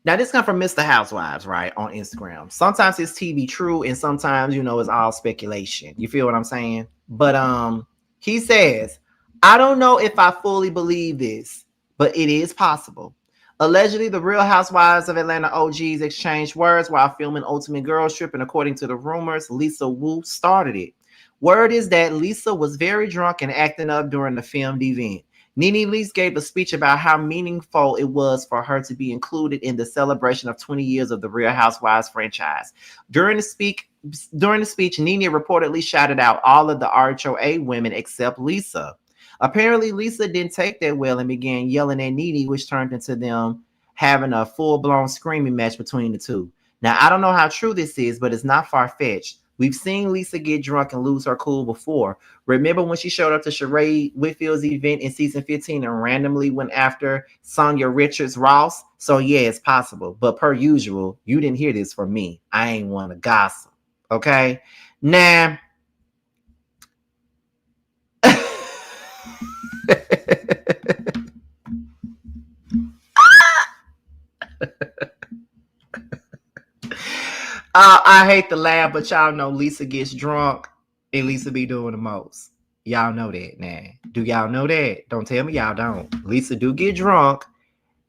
now this comes from Mr. Housewives, right, on Instagram. Sometimes it's TV true, and sometimes, it's all speculation. You feel what I'm saying? But he says, I don't know if I fully believe this, but it is possible. Allegedly, the Real Housewives of Atlanta OGs exchanged words while filming Ultimate Girls Trip, and according to the rumors, Lisa Wu started it. Word is that Lisa was very drunk and acting up during the filmed event. Nene Leakes gave a speech about how meaningful it was for her to be included in the celebration of 20 years of the Real Housewives franchise. During the speech, Nene reportedly shouted out all of the RHOA women except Lisa. Apparently, Lisa didn't take that well and began yelling at Nene, which turned into them having a full-blown screaming match between the two. Now, I don't know how true this is, but it's not far-fetched. We've seen Lisa get drunk and lose her cool before. Remember when she showed up to Sheree Whitfield's event in season 15 and randomly went after Sonia Richards-Ross? So, yeah, it's possible. But per usual, you didn't hear this from me. I ain't want to gossip. Okay? Now, I hate to laugh, but y'all know Lisa gets drunk and Lisa be doing the most. Y'all know that now. Do y'all know that? Don't tell me y'all don't. Lisa do get drunk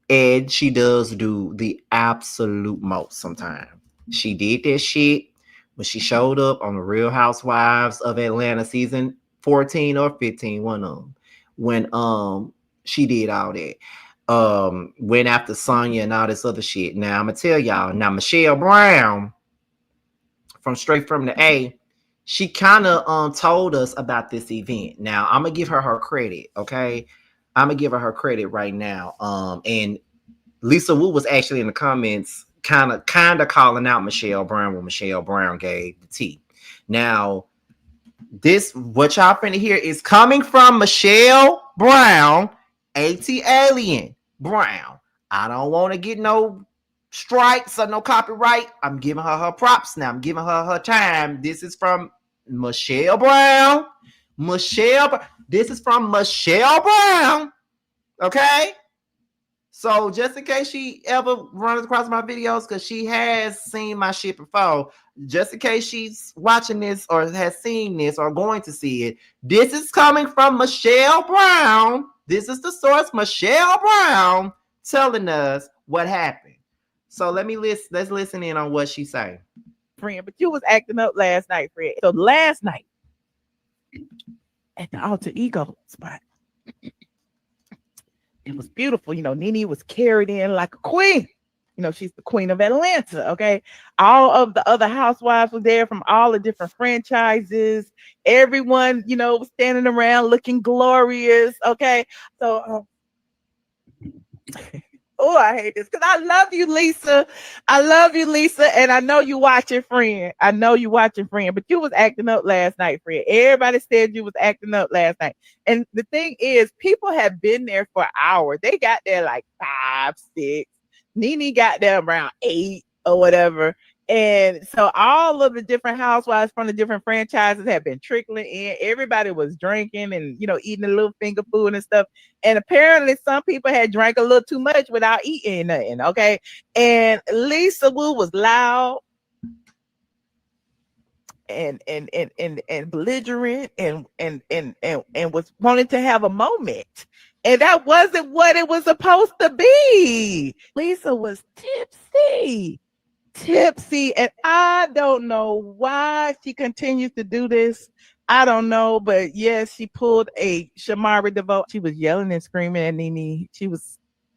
and she does do the absolute most sometimes. She did that shit when she showed up on the Real Housewives of Atlanta season 14 or 15, one of them. When she did all that. Went after Sonya and all this other shit. Now I'm gonna tell y'all. Now Michelle Brown from Straight From the A, she kind of told us about this event. Now I'm gonna give her credit, okay? I'm gonna give her credit right now. And Lisa Wu was actually in the comments, kind of calling out Michelle Brown when Michelle Brown gave the tea. Now, this what y'all finna hear is coming from Michelle Brown, AT-Alien Brown. I don't want to get no strikes or no copyright. I'm giving her props now. I'm giving her time. This is from Michelle Brown. This is from Michelle Brown. Okay? So just in case she ever runs across my videos, because she has seen my shit before, just in case she's watching this or has seen this or going to see it, this is coming from Michelle Brown. This is the source, Michelle Brown, telling us what happened. So let's listen in on what she say. Friend, but you was acting up last night, Fred. So last night at the Alter Ego spot, it was beautiful. Nene was carried in like a queen. She's the queen of Atlanta, okay? All of the other housewives were there from all the different franchises. Everyone, was standing around looking glorious, okay? So Oh, I hate this because I love you, Lisa. I love you, Lisa, and I know you watching, friend. I know you watching, friend. But you was acting up last night, friend. Everybody said you was acting up last night. And the thing is, people have been there for hours. They got there like 5, 6. Nene got there around 8 or whatever. And so all of the different housewives from the different franchises have been trickling in. Everybody was drinking and, eating a little finger food and stuff. And apparently some people had drank a little too much without eating nothing. Okay. And Lisa Wu was loud and belligerent and was wanting to have a moment. And that wasn't what it was supposed to be. Lisa was tipsy, and I don't know why she continues to do this. I don't know, but yes, she pulled a Shamari DeVoe. She was yelling and screaming at Nene.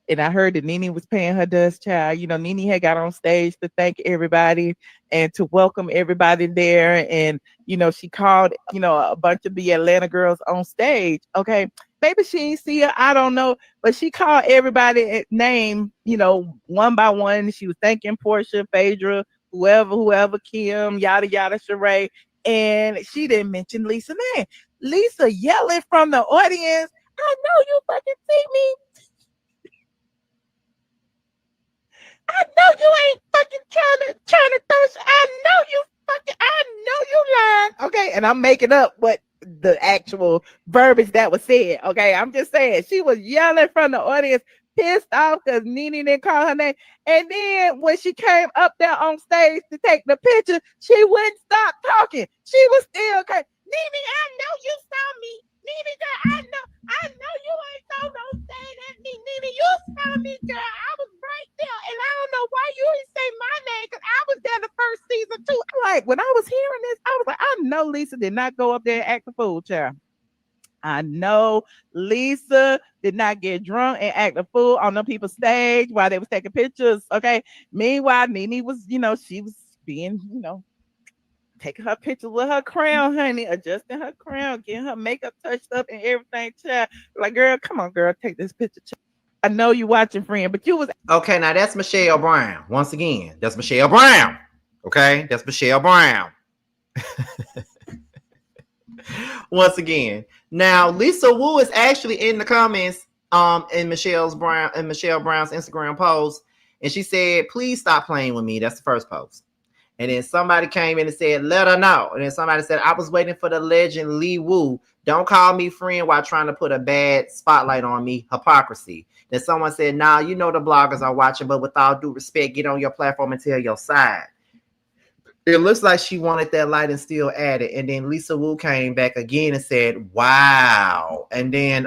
And I heard that Nene was paying her dust, child. Nene had got on stage to thank everybody and to welcome everybody there. And, she called, a bunch of the Atlanta girls on stage. Okay. Maybe she ain't see her. I don't know. But she called everybody name, one by one. She was thanking Portia, Phaedra, whoever, Kim, yada, yada, Sheree. And she didn't mention Lisa name. Lisa yelling from the audience, I know you fucking see me. I know you ain't fucking trying to throw. I know you lying. Okay, and I'm making up what the actual verbiage that was said. Okay, I'm just saying she was yelling from the audience, pissed off because Nene didn't call her name. And then when she came up there on stage to take the picture, she wouldn't stop talking. She was still okay. Nene, I know you saw me. Nene, girl, I know you ain't saw no thing at me. Nene, you saw me, girl. I was right there. And I don't know why you didn't say my name because I was there the first season too. Like, when I was hearing this, I was like, I know Lisa did not go up there and act a fool, child. I know Lisa did not get drunk and act a fool on them people's stage while they was taking pictures. Okay. Meanwhile, Nene was, she was being, taking her picture with her crown, honey, adjusting her crown, getting her makeup touched up and everything, child. Like, girl, come on, girl, take this picture, child. I know you watching, friend, but you was okay. Now that's Michelle Brown. Once again, that's Michelle Brown. Okay, that's Michelle Brown. Once again, now Lisa Wu is actually in the comments in Michelle Brown's Instagram post, and she said, "Please stop playing with me." That's the first post. And then somebody came in and said, let her know. And then somebody said, I was waiting for the legend Lee Wu. Don't call me friend while trying to put a bad spotlight on me. Hypocrisy. Then someone said, nah, the bloggers are watching, but with all due respect, get on your platform and tell your side. It looks like she wanted that light and still added. And then Lisa Wu came back again and said, wow. And then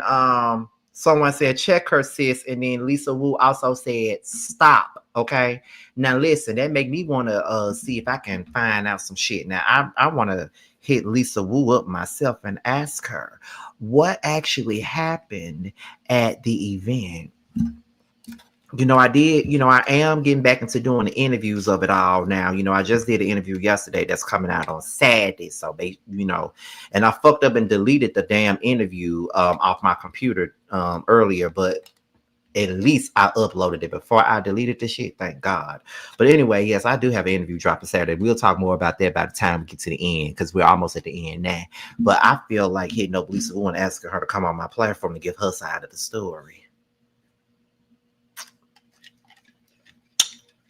someone said, check her, sis. And then Lisa Wu also said, stop. Okay. Now listen, that make me want to see if I can find out some shit. Now I want to hit Lisa Wu up myself and ask her what actually happened at the event. I am getting back into doing the interviews of it all now. I just did an interview yesterday that's coming out on Saturday. So, and I fucked up and deleted the damn interview off my computer earlier, but at least I uploaded it before I deleted the shit. Thank God. But anyway, yes, I do have an interview dropping Saturday. We'll talk more about that by the time we get to the end because we're almost at the end now. But I feel like hitting up Lisa Wu and asking her to come on my platform to give her side of the story.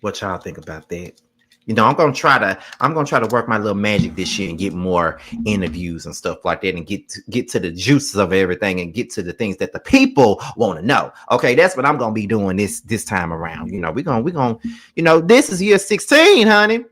What y'all think about that? I'm gonna try to work my little magic this year and get more interviews and stuff like that, and get to the juices of everything and get to the things that the people want to know. Okay, that's what I'm gonna be doing this time around. We're gonna this is year 16, honey.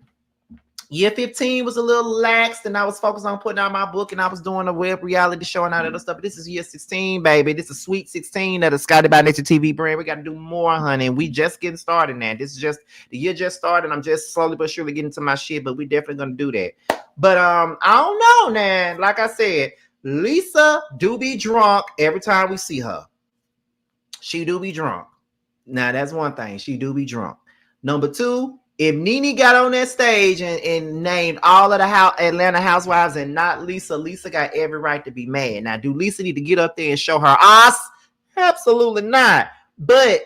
Year 15 was a little lax, and I was focused on putting out my book, and I was doing a web reality show and all that other stuff. But this is year 16, baby. This is sweet 16 of the Scotty by Nature TV brand. We got to do more, honey. We just getting started now. This is just the year just started. I'm just slowly but surely getting to my shit, but we definitely gonna do that. But I don't know, man. Like I said, Lisa do be drunk every time we see her. She do be drunk. Now that's one thing. She do be drunk. Number two, if Nene got on that stage and named all of the Atlanta housewives and not Lisa, Lisa got every right to be mad. Now, do Lisa need to get up there and show her ass? Absolutely not. But,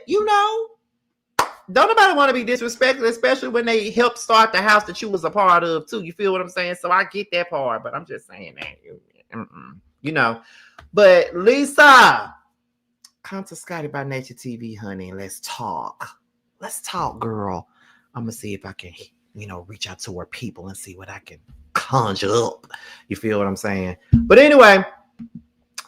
don't nobody want to be disrespected, especially when they helped start the house that you was a part of too. You feel what I'm saying? So I get that part, but I'm just saying that, you know. But Lisa, come to Scotty by Nature TV, honey, and let's talk. Let's talk, girl. I'm gonna see if I can, reach out to her people and see what I can conjure up. You feel what I'm saying? But anyway,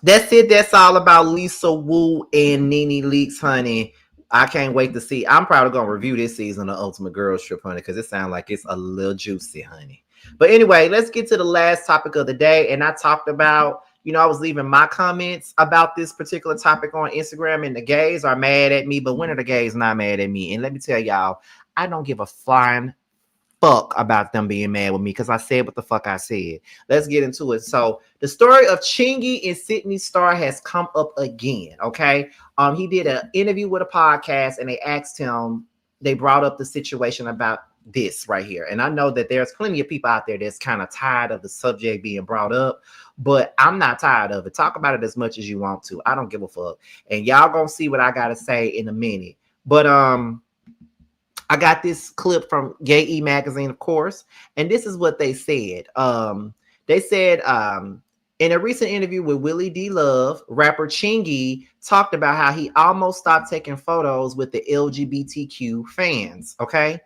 that's it. That's all about Lisa Wu and Nene Leakes, honey. I can't wait to see. I'm probably gonna review this season of Ultimate Girls Trip, honey, because it sounds like it's a little juicy, honey. But anyway, let's get to the last topic of the day. And I talked about, I was leaving my comments about this particular topic on Instagram, and the gays are mad at me. But when are the gays not mad at me? And let me tell y'all, I don't give a flying fuck about them being mad with me because I said what the fuck I said. Let's get into it. So the story of Chingy and Sidney Starr has come up again. Okay. He did an interview with a podcast and they asked him, they brought up the situation about this right here. And I know that there's plenty of people out there that's kind of tired of the subject being brought up, but I'm not tired of it. Talk about it as much as you want to. I don't give a fuck. And y'all gonna see what I gotta say in a minute. But I got this clip from Gay E magazine, of course, and this is what they said. They said in a recent interview with Willie D. Love, rapper Chingy talked about how he almost stopped taking photos with the LGBTQ fans. Okay.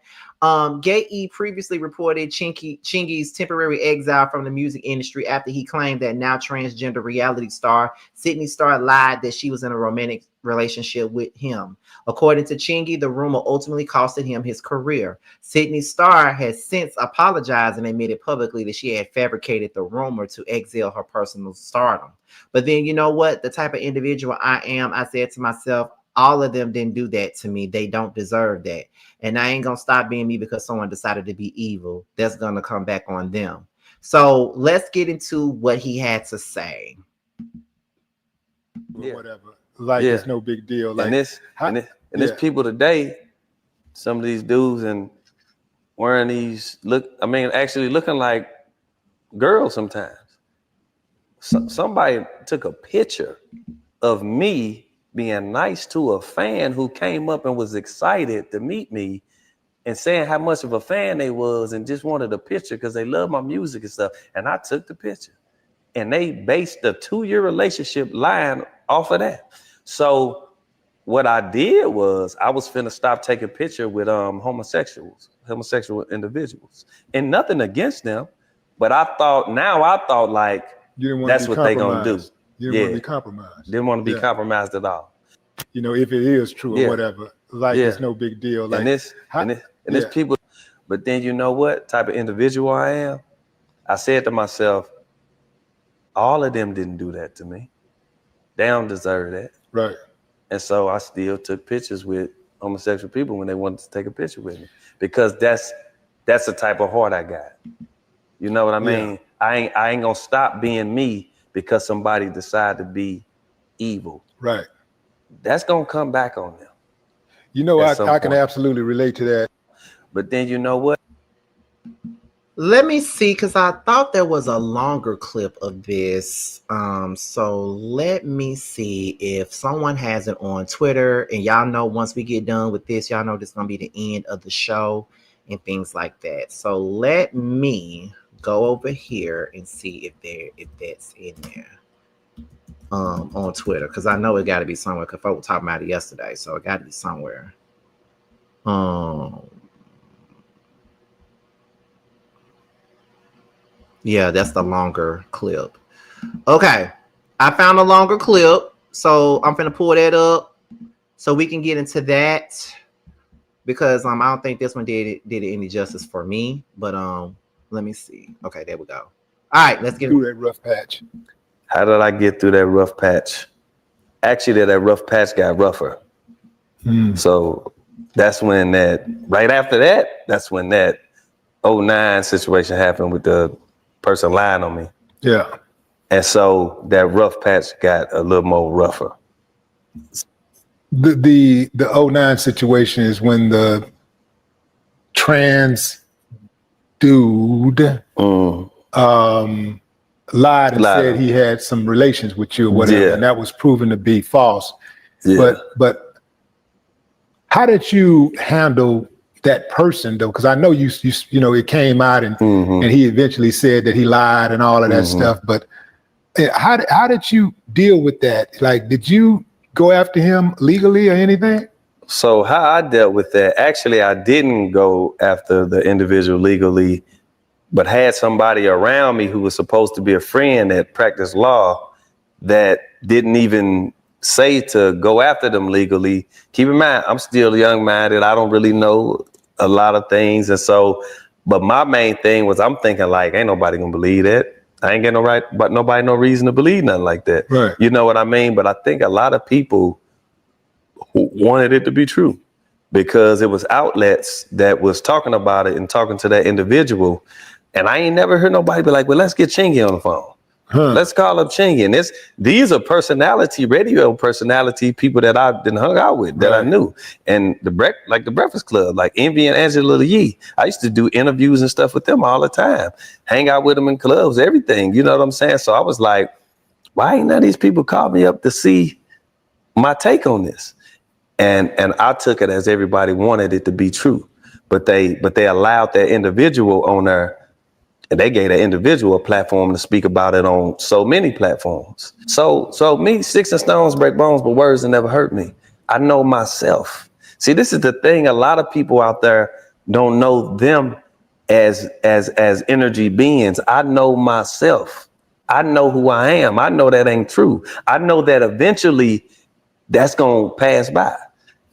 Gay E previously reported Chingy's temporary exile from the music industry after he claimed that now transgender reality star Sidney Starr lied that she was in a romantic relationship with him. According to Chingy, the rumor ultimately costed him his career. Sidney Starr has since apologized and admitted publicly that she had fabricated the rumor to exile her personal stardom. But then, you know what? The type of individual I am, I said to myself, all of them didn't do that to me. They don't deserve that. And I ain't going to stop being me because someone decided to be evil. That's going to come back on them. So let's get into what he had to say. Yeah. Whatever. Like, it's no big deal. Like, and there's people today, some of these dudes and wearing these actually looking like girls sometimes. Somebody took a picture of me being nice to a fan who came up and was excited to meet me and saying how much of a fan they was and just wanted a picture because they love my music and stuff. And I took the picture and they based a 2-year relationship line off of that. So what I did was I was finna stop taking picture with homosexual individuals, and nothing against them, but I thought like that's what they gonna do. You didn't want to be compromised. Didn't want to be compromised at all. If it is true or whatever, like it's no big deal. Like and this people, but then you know what type of individual I am? I said to myself, all of them didn't do that to me. They don't deserve that. Right. And so I still took pictures with homosexual people when they wanted to take a picture with me, because that's the type of heart I got. You know what I mean? I ain't gonna stop being me because somebody decided to be evil. Right. That's gonna come back on them. I can absolutely relate to that. But then you know what? Let me see, because I thought there was a longer clip of this. So let me see if someone has it on Twitter. And y'all know once we get done with this, y'all know this is going to be the end of the show and things like that. So let me go over here and see if that's in there on Twitter, because I know it got to be somewhere, because folks were talking about it yesterday. So it got to be somewhere. Yeah, that's the longer clip. Okay, I found a longer clip, so I'm gonna pull that up so we can get into that, because I don't think this one did it any justice for me. But let me see. Okay, there we go. All right, let's get through that rough patch. How did I get through that rough patch? Actually, that rough patch got rougher. So that's when right after that, that's when that 09 situation happened with the person lying on me. Yeah. And so that rough patch got a little more rougher. The 09 situation is when the trans dude lied and said he had some relations with you or whatever, and that was proven to be false. But How did you handle that person though? Because I know you know, it came out and he eventually said that he lied and all of that stuff. But how did you deal with that? Like, did you go after him legally or anything? So how I dealt with that, actually, I didn't go after the individual legally, but had somebody around me who was supposed to be a friend that practiced law that didn't even say to go after them legally. Keep in mind, I'm still young-minded. I don't really know a lot of things. And so, but my main thing was I'm thinking like, ain't nobody gonna believe that. I ain't getting nobody no reason to believe nothing like that. Right. You know what I mean? But I think a lot of people wanted it to be true because it was outlets that was talking about it and talking to that individual. And I ain't never heard nobody be like, well, let's get Chingy on the phone. Let's call up Chingy. And these are radio personality people that I didn't hung out with, that I knew. And the Breakfast Club, like Envy and Angela Yee. I used to do interviews and stuff with them all the time. Hang out with them in clubs, everything. You know what I'm saying? So I was like, why ain't none of these people call me up to see my take on this? And I took it as everybody wanted it to be true. But they allowed that individual on there. And they gave that individual a platform to speak about it on so many platforms. So me, sticks and stones break bones, but words that never hurt me. I know myself. See, this is the thing. A lot of people out there don't know them as energy beings. I know myself. I know who I am. I know that ain't true. I know that eventually that's going to pass by.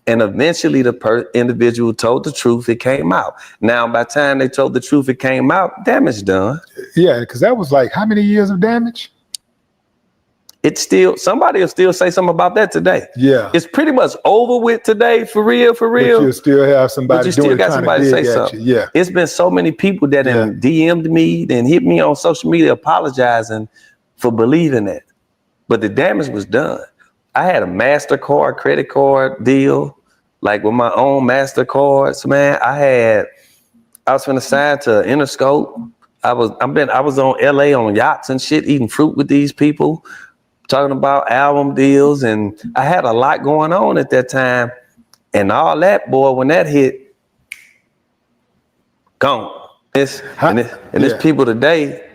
And eventually the individual told the truth, it came out. Now, by the time they told the truth, it came out, damage done. Yeah, because that was like how many years of damage? Somebody will still say something about that today. Yeah. It's pretty much over with today, for real. But you still have somebody but you still got somebody to say something. Yeah. It's been so many people that have DM'd me, then hit me on social media apologizing for believing that. But the damage was done. I had a MasterCard credit card deal, like with my own MasterCards, man. I was finna sign to Interscope. I was on LA on yachts and shit, eating fruit with these people, talking about album deals, and I had a lot going on at that time. And all that, boy, when that hit, gone. There's people today,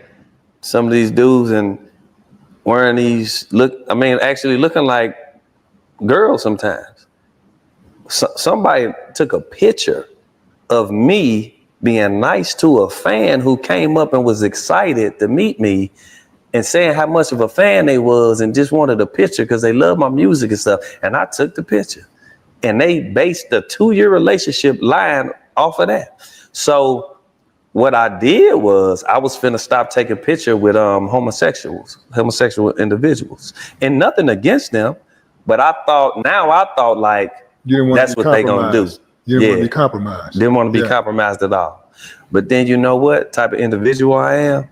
some of these dudes and wearing these actually looking like girls sometimes. Somebody took a picture of me being nice to a fan who came up and was excited to meet me and saying how much of a fan they was and just wanted a picture because they love my music and stuff. And I took the picture. And they based the 2-year relationship line off of that. So what I did was I was finna stop taking picture with homosexual individuals, and nothing against them, but I thought like that's what they gonna do. You didn't want to be compromised. Didn't want to be compromised at all. But then you know what type of individual I am?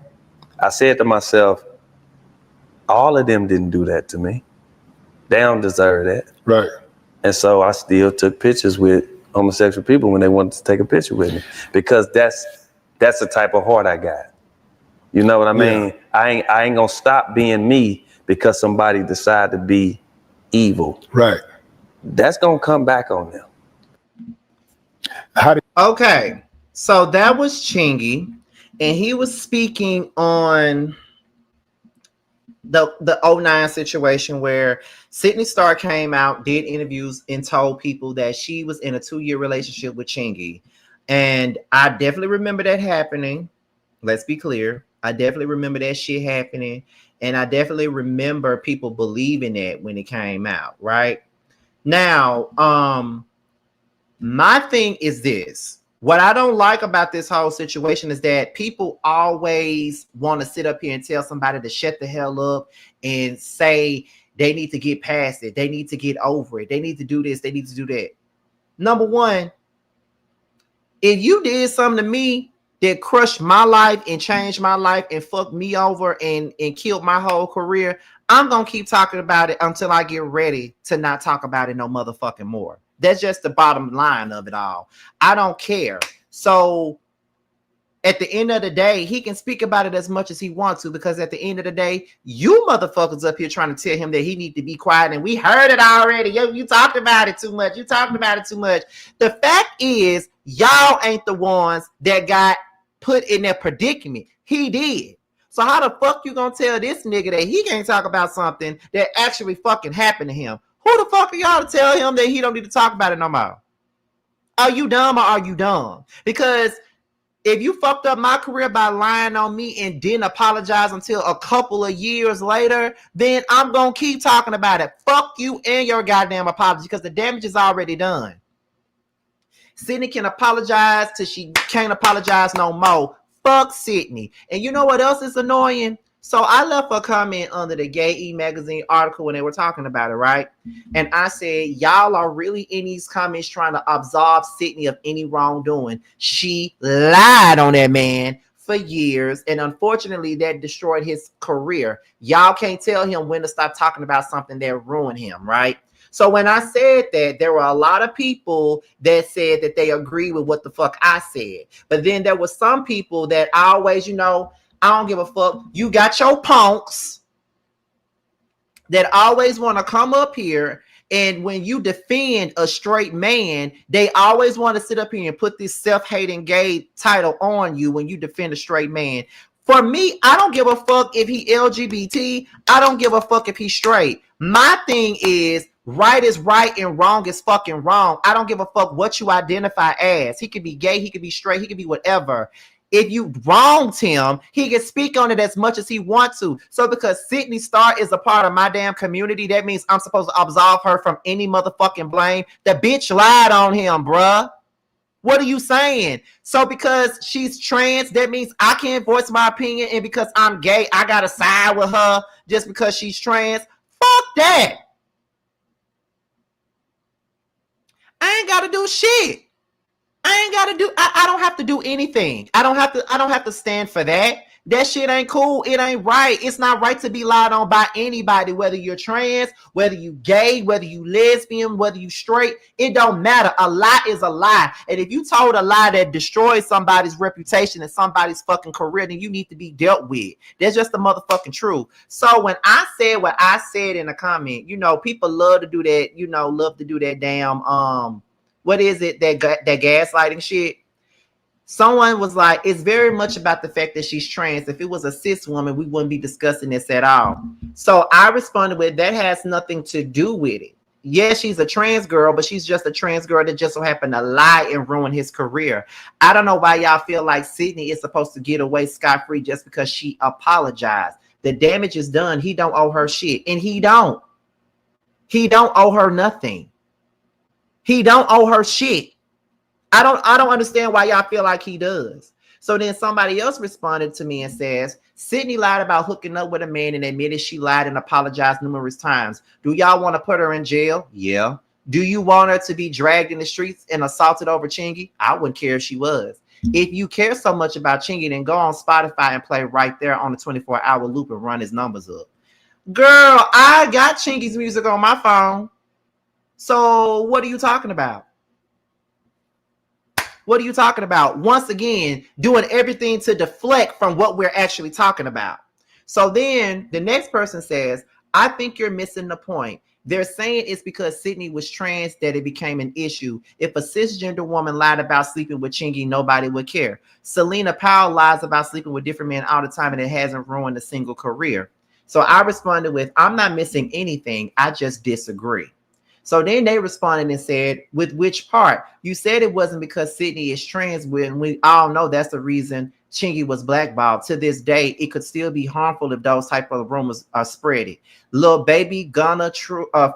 I said to myself, all of them didn't do that to me. They don't deserve that. Right. And so I still took pictures with homosexual people when they wanted to take a picture with me, because that's the type of heart I got. You know what I mean? Yeah. I ain't gonna stop being me because somebody decided to be evil. Right. That's gonna come back on them. Okay, so that was Chingy, and he was speaking on the 09 situation where Sidney Starr came out, did interviews, and told people that she was in a 2-year relationship with Chingy. And I definitely remember that happening. Let's be clear. I definitely remember that shit happening. And I definitely remember people believing that when it came out, right? Now, my thing is this. What I don't like about this whole situation is that people always want to sit up here and tell somebody to shut the hell up and say they need to get past it. They need to get over it. They need to do this. They need to do that. Number one, if you did something to me that crushed my life and changed my life and fucked me over and killed my whole career, I'm going to keep talking about it until I get ready to not talk about it no motherfucking more. That's just the bottom line of it all. I don't care. So at the end of the day, he can speak about it as much as he wants to, because at the end of the day, you motherfuckers up here trying to tell him that he need to be quiet, and we heard it already. Yo, you talked about it too much. You talking about it too much. The fact is, y'all ain't the ones that got put in that predicament. He did. So how the fuck you gonna tell this nigga that he can't talk about something that actually fucking happened to him? Who the fuck are y'all to tell him that he don't need to talk about it no more? Are you dumb or are you dumb? Because if you fucked up my career by lying on me and didn't apologize until a couple of years later, then I'm going to keep talking about it. Fuck you and your goddamn apology, because the damage is already done. Sidney can apologize till she can't apologize no more. Fuck Sidney. And you know what else is annoying? So I left a comment under the Gay E Magazine article when they were talking about it, right? And I said, y'all are really in these comments trying to absolve Sidney of any wrongdoing. She lied on that man for years, and unfortunately that destroyed his career. Y'all can't tell him when to stop talking about something that ruined him, right? So when I said that, there were a lot of people that said that they agree with what the fuck I said. But then there were some people that always, you know, I don't give a fuck. You got your punks that always want to come up here, and when you defend a straight man, they always want to sit up here and put this self-hating gay title on you when you defend a straight man. For me, I don't give a fuck if he LGBT. I don't give a fuck if he's straight. My thing is, right is right and wrong is fucking wrong. I don't give a fuck what you identify as. He could be gay, he could be straight, he could be whatever. If you wronged him, he can speak on it as much as he wants to. So because Sidney Starr is a part of my damn community, that means I'm supposed to absolve her from any motherfucking blame. The bitch lied on him, bruh. What are you saying? So because she's trans, that means I can't voice my opinion, and because I'm gay, I gotta side with her just because she's trans? Fuck that. I ain't gotta do shit. I don't have to do anything. I don't have to stand for that. That shit ain't cool. It ain't right. It's not right to be lied on by anybody, whether you're trans, whether you gay, whether you lesbian, whether you straight. It don't matter. A lie is a lie. And if you told a lie that destroys somebody's reputation and somebody's fucking career, then you need to be dealt with. That's just the motherfucking truth. So when I said what I said in a comment, you know, people love to do that, you know, love to do that damn, what is it, that gaslighting shit? Someone was like, it's very much about the fact that she's trans. If it was a cis woman, we wouldn't be discussing this at all. So I responded with, that has nothing to do with it. Yes, she's a trans girl, but she's just a trans girl that just so happened to lie and ruin his career. I don't know why y'all feel like Sidney is supposed to get away scot-free just because she apologized. The damage is done. He don't owe her shit. And he don't. He don't owe her nothing. He don't owe her shit. I don't understand why y'all feel like he does. So then somebody else responded to me and says, Sidney lied about hooking up with a man and admitted she lied and apologized numerous times. Do y'all want to put her in jail? Yeah. Do you want her to be dragged in the streets and assaulted over Chingy? I wouldn't care if she was. If you care so much about Chingy, then go on Spotify and play right there on the 24-hour loop and run his numbers up. Girl, I got Chingy's music on my phone. So what are you talking about? What are you talking about? Once again, doing everything to deflect from what we're actually talking about. So then the next person says, I think you're missing the point. They're saying it's because Sidney was trans that it became an issue. If a cisgender woman lied about sleeping with Chingy, nobody would care. Selena Powell lies about sleeping with different men all the time, and it hasn't ruined a single career. So I responded with, I'm not missing anything. I just disagree. So then they responded and said, with which part? You said it wasn't because Sidney is trans, when we all know that's the reason Chingy was blackballed. To this day, it could still be harmful if those type of rumors are spreaded. Lil Baby, Gunna,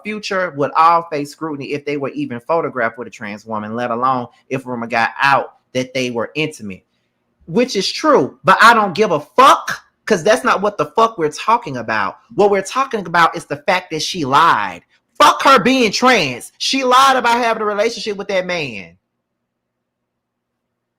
Future would all face scrutiny if they were even photographed with a trans woman, let alone if rumor got out that they were intimate. Which is true, but I don't give a fuck, because that's not what the fuck we're talking about. What we're talking about is the fact that she lied. Fuck her being trans. She lied about having a relationship with that man.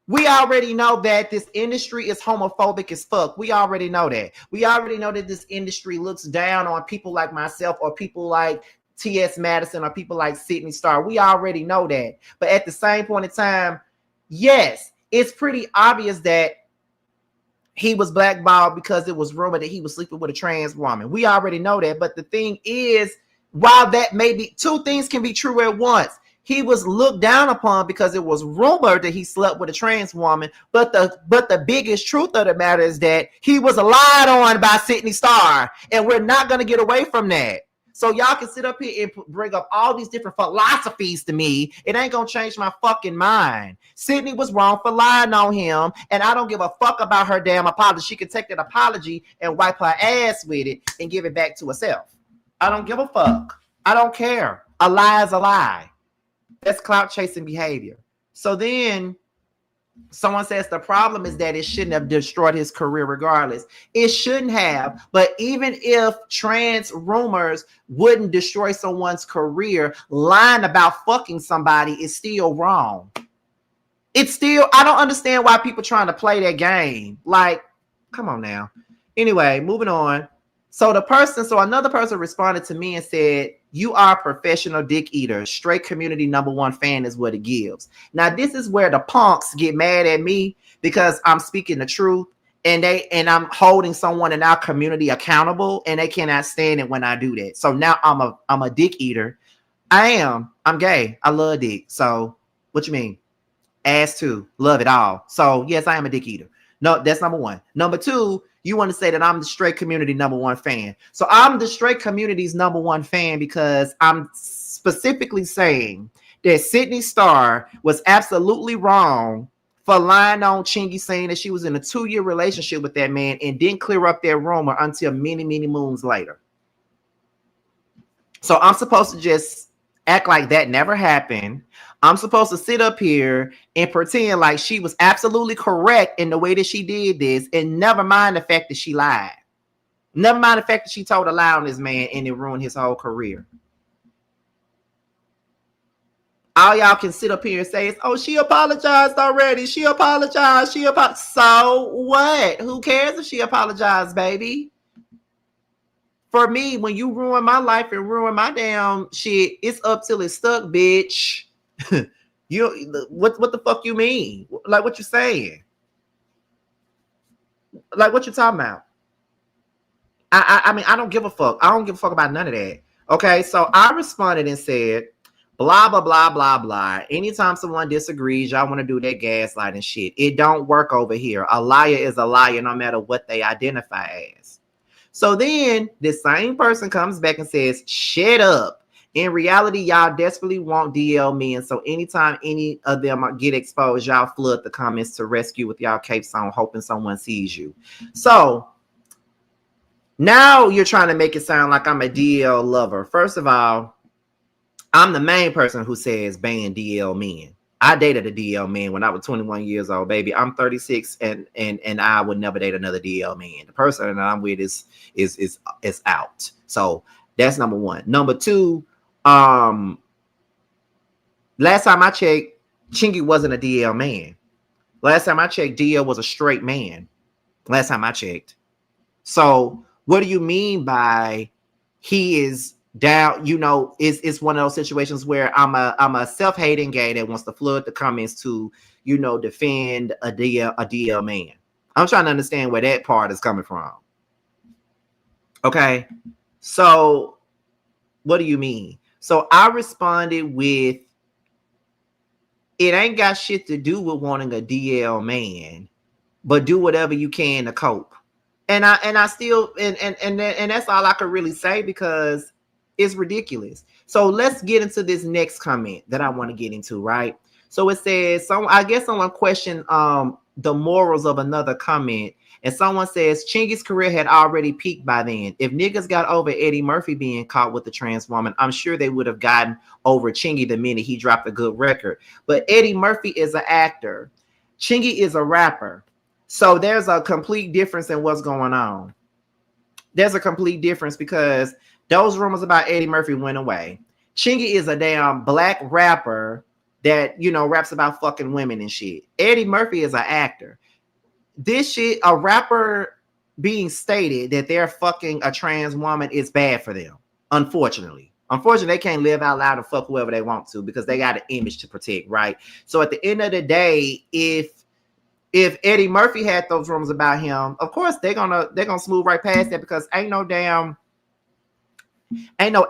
We already know that this industry is homophobic as fuck. We already know that. We already know that this industry looks down on people like myself or people like T.S. Madison or people like Sidney Starr. We already know that. But at the same point in time, yes, it's pretty obvious that he was blackballed because it was rumored that he was sleeping with a trans woman. We already know that. But the thing is, while that may be, two things can be true at once. He was looked down upon because it was rumored that he slept with a trans woman. But the biggest truth of the matter is that he was lied on by Sidney Starr. And we're not going to get away from that. So y'all can sit up here and bring up all these different philosophies to me. It ain't going to change my fucking mind. Sidney was wrong for lying on him. And I don't give a fuck about her damn apology. She can take that apology and wipe her ass with it and give it back to herself. I don't give a fuck. I don't care. A lie is a lie. That's clout chasing behavior. So then someone says the problem is that it shouldn't have destroyed his career regardless. It shouldn't have. But even if trans rumors wouldn't destroy someone's career, lying about fucking somebody is still wrong. It's still, I don't understand why people trying to play that game. Like, come on now. Anyway, moving on. So another person responded to me and said, you are a professional dick eater. Straight community #1 fan is what it gives. Now, this is where the punks get mad at me because I'm speaking the truth and I'm holding someone in our community accountable, and they cannot stand it when I do that. So now I'm a dick eater. I'm gay. I love dick. So what you mean? Ass too. Love it all. So yes, I am a dick eater. No, that's #1. #2, you want to say that I'm the straight community #1 fan. So I'm the straight community's #1 fan because I'm specifically saying that Sidney Starr was absolutely wrong for lying on Chingy, saying that she was in a 2-year relationship with that man and didn't clear up that rumor until many, many moons later. So I'm supposed to just act like that never happened. I'm supposed to sit up here and pretend like she was absolutely correct in the way that she did this, and never mind the fact that she lied. Never mind the fact that she told a lie on this man and it ruined his whole career. All y'all can sit up here and say is, oh, she apologized already. She apologized. So what? Who cares if she apologized, baby? For me, when you ruin my life and ruin my damn shit, it's up till it's stuck, bitch. What the fuck you mean? Like, what you saying? Like, what you talking about? I mean, I don't give a fuck. I don't give a fuck about none of that. Okay, so I responded and said, blah, blah, blah, blah, blah. Anytime someone disagrees, y'all want to do that gaslighting shit. It don't work over here. A liar is a liar no matter what they identify as. So then this same person comes back and says, shut up. In reality, y'all desperately want DL men. So anytime any of them get exposed, y'all flood the comments to rescue with y'all capes on, hoping someone sees you. So now you're trying to make it sound like I'm a DL lover. First of all, I'm the main person who says ban DL men. I dated a DL man when I was 21 years old, baby. I'm 36 and I would never date another DL man. The person that I'm with is out. So that's #1. #2, last time I checked, Chingy wasn't a DL man. Last time I checked, DL was a straight man. Last time I checked. So what do you mean by he is down? You know, it's one of those situations where I'm a self-hating gay that wants to flood the comments to, you know, defend a DL man. I'm trying to understand where that part is coming from. Okay, so what do you mean? So I responded with, it ain't got shit to do with wanting a DL man, but do whatever you can to cope. And I still and that's all I could really say because it's ridiculous. So let's get into this next comment that I want to get into, right? So it says, I guess someone questioned the morals of another comment. And someone says Chingy's career had already peaked by then. If niggas got over Eddie Murphy being caught with a trans woman, I'm sure they would have gotten over Chingy the minute he dropped a good record. But Eddie Murphy is an actor. Chingy is a rapper. So there's a complete difference in what's going on. There's a complete difference because those rumors about Eddie Murphy went away. Chingy is a damn black rapper that, you know, raps about fucking women and shit. Eddie Murphy is an actor. This shit, a rapper being stated that they're fucking a trans woman is bad for them. Unfortunately, they can't live out loud and fuck whoever they want to because they got an image to protect, right? So at the end of the day, if if Eddie Murphy had those rumors about him, of course they're gonna smooth right past that because ain't no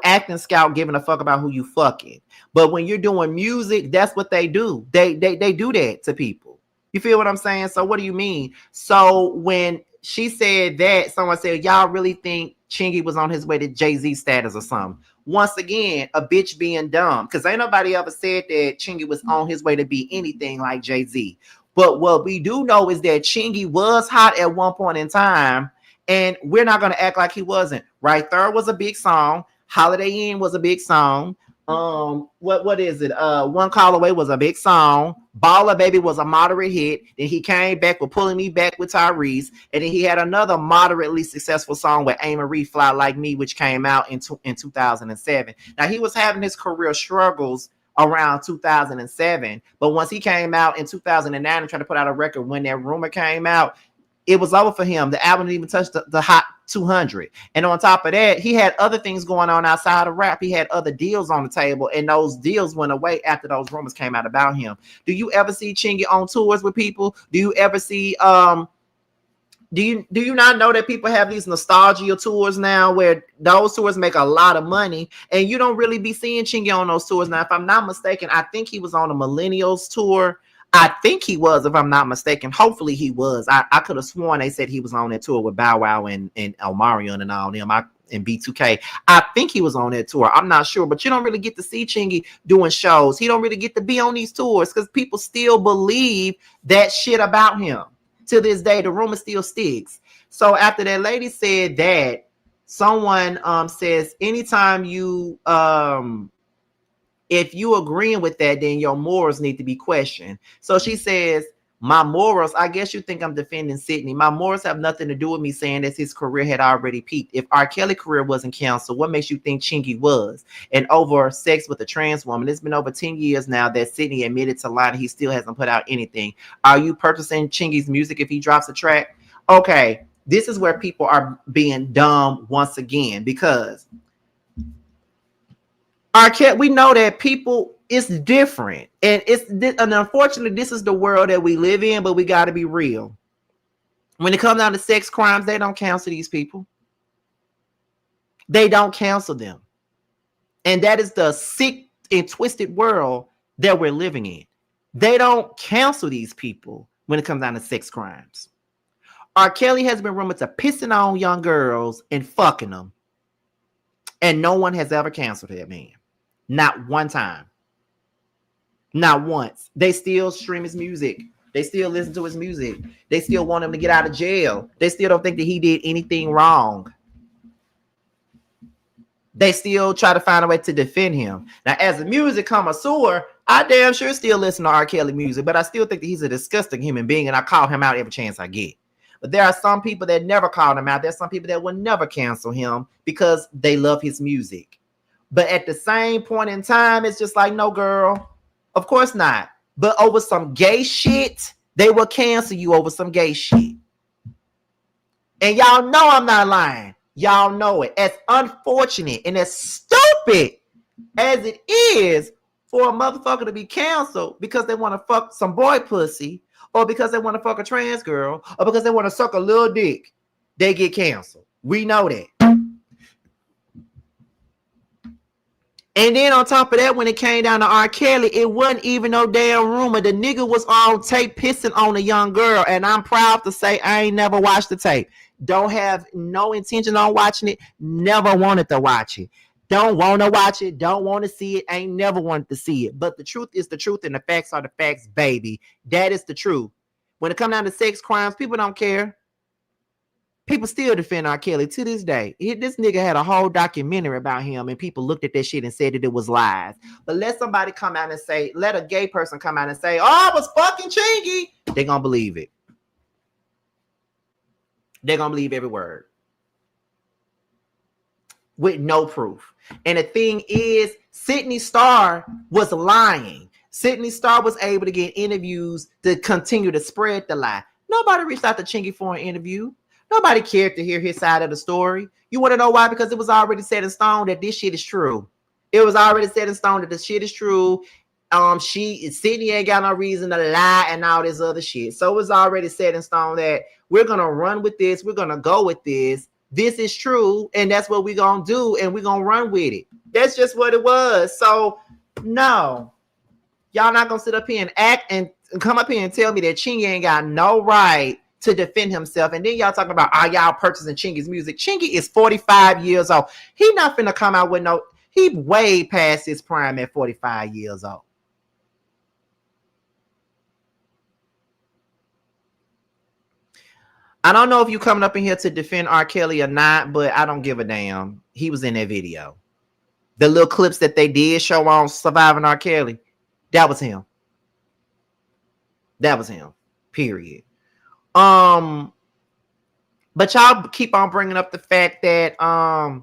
acting scout giving a fuck about who you fucking. But when you're doing music, that's what they do. They do that to people. You feel what I'm saying? So what do you mean? So when she said that, someone said, y'all really think Chingy was on his way to Jay-Z status or something? Once again, a bitch being dumb. Because ain't nobody ever said that Chingy was on his way to be anything like Jay-Z. But what we do know is that Chingy was hot at one point in time, and we're not going to act like he wasn't. Right There was a big song. Holiday Inn was a big song. What is it? One Call Away was a big song. Baller Baby was a moderate hit. Then he came back with Pulling Me Back with Tyrese. And then he had another moderately successful song with A. Marie, Fly Like Me, which came out in 2007. Now, he was having his career struggles around 2007. But once he came out in 2009 and tried to put out a record when that rumor came out, it was over for him. The album didn't even touch the hot 200. And on top of that, he had other things going on outside of rap. He had other deals on the table, and those deals went away after those rumors came out about him. Do you ever see Chingy on tours with people? Do you ever see do you not know that people have these nostalgia tours now where those tours make a lot of money and you don't really be seeing Chingy on those tours? Now, if I'm not mistaken, I think he was on a Millennials tour. I think he was, if I'm not mistaken. Hopefully he was. I could have sworn they said he was on that tour with Bow Wow and Omarion and all them. And B2K. I think he was on that tour. I'm not sure, but you don't really get to see Chingy doing shows. He don't really get to be on these tours because people still believe that shit about him. To this day, the rumor still sticks. So after that lady said that, someone says anytime you if you agreeing with that, then your morals need to be questioned. So she says, my morals, I guess you think I'm defending Sidney. My morals have nothing to do with me saying that his career had already peaked. If R. Kelly's career wasn't canceled, what makes you think Chingy was? And over sex with a trans woman, it's been over 10 years now that Sidney admitted to lying. He still hasn't put out anything. Are you purchasing Chingy's music if he drops a track? Okay, this is where people are being dumb once again, because we know that people, it's different, and unfortunately this is the world that we live in, but we got to be real. When it comes down to sex crimes, they don't cancel these people. They don't cancel them. And that is the sick and twisted world that we're living in. They don't cancel these people when it comes down to sex crimes. R. Kelly has been rumored to pissing on young girls and fucking them, and no one has ever canceled that man. Not one time. Not once. They still stream his music. They still listen to his music. They still want him to get out of jail. They still don't think that he did anything wrong. They still try to find a way to defend him. Now, as a music connoisseur, I damn sure still listen to R. Kelly music, but I still think that he's a disgusting human being, and I call him out every chance I get. But there are some people that never called him out. There's some people that will never cancel him because they love his music. But at the same point in time, it's just like, no, girl, of course not. But over some gay shit, they will cancel you over some gay shit. And y'all know I'm not lying. Y'all know it. As unfortunate and as stupid as it is for a motherfucker to be canceled because they want to fuck some boy pussy, or because they want to fuck a trans girl, or because they want to suck a little dick, they get canceled. We know that. And then on top of that, when it came down to R. Kelly, it wasn't even no damn rumor. The nigga was on tape pissing on a young girl. And I'm proud to say I ain't never watched the tape. Don't have no intention on watching it. Never wanted to watch it. Don't want to watch it. Don't want to see it. Ain't never wanted to see it. But the truth is the truth, and the facts are the facts, baby. That is the truth. When it comes down to sex crimes, people don't care. People still defend R. Kelly to this day. This nigga had a whole documentary about him, and people looked at that shit and said that it was lies. But let somebody come out and say, let a gay person come out and say, oh, I was fucking Chingy. They're going to believe it. They're going to believe every word. With no proof. And the thing is, Sidney Starr was lying. Sidney Starr was able to get interviews to continue to spread the lie. Nobody reached out to Chingy for an interview. Nobody cared to hear his side of the story. You want to know why? Because it was already set in stone that this shit is true. It was already set in stone that this shit is true. Sidney ain't got no reason to lie and all this other shit. So it's already set in stone that we're gonna run with this. We're gonna go with this. This is true, and that's what we're gonna do, and we're gonna run with it. That's just what it was. So no, y'all not gonna sit up here and act and come up here and tell me that Chingy ain't got no right to defend himself. And then y'all talking about, are y'all purchasing Chingy's music? Chingy is 45 years old. He not finna come out with no, he way past his prime at 45 years old. I don't know if you coming up in here to defend R. Kelly or not, but I don't give a damn. He was in that video. The little clips that they did show on Surviving R. Kelly, that was him. That was him. Period. But y'all keep on bringing up the fact that oh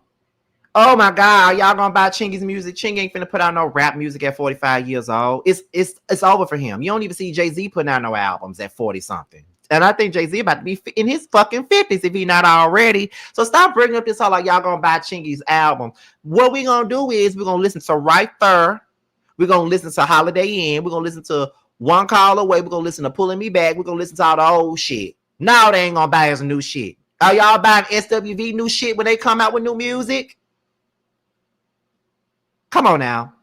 my God, y'all gonna buy Chingy's music? Chingy ain't finna put out no rap music at 45 years old. It's over for him. You don't even see Jay-Z putting out no albums at 40 something. And I think Jay-Z about to be in his fucking 50s if he not already. So stop bringing up this whole like y'all gonna buy Chingy's album. What we gonna do is we're gonna listen to Right There. We're gonna listen to Holiday Inn. We're gonna listen to One Call Away. We're gonna listen to Pulling Me Back. We're gonna listen to all the old shit. Now they ain't gonna buy us new shit. Are y'all buying SWV new shit when they come out with new music? Come on now.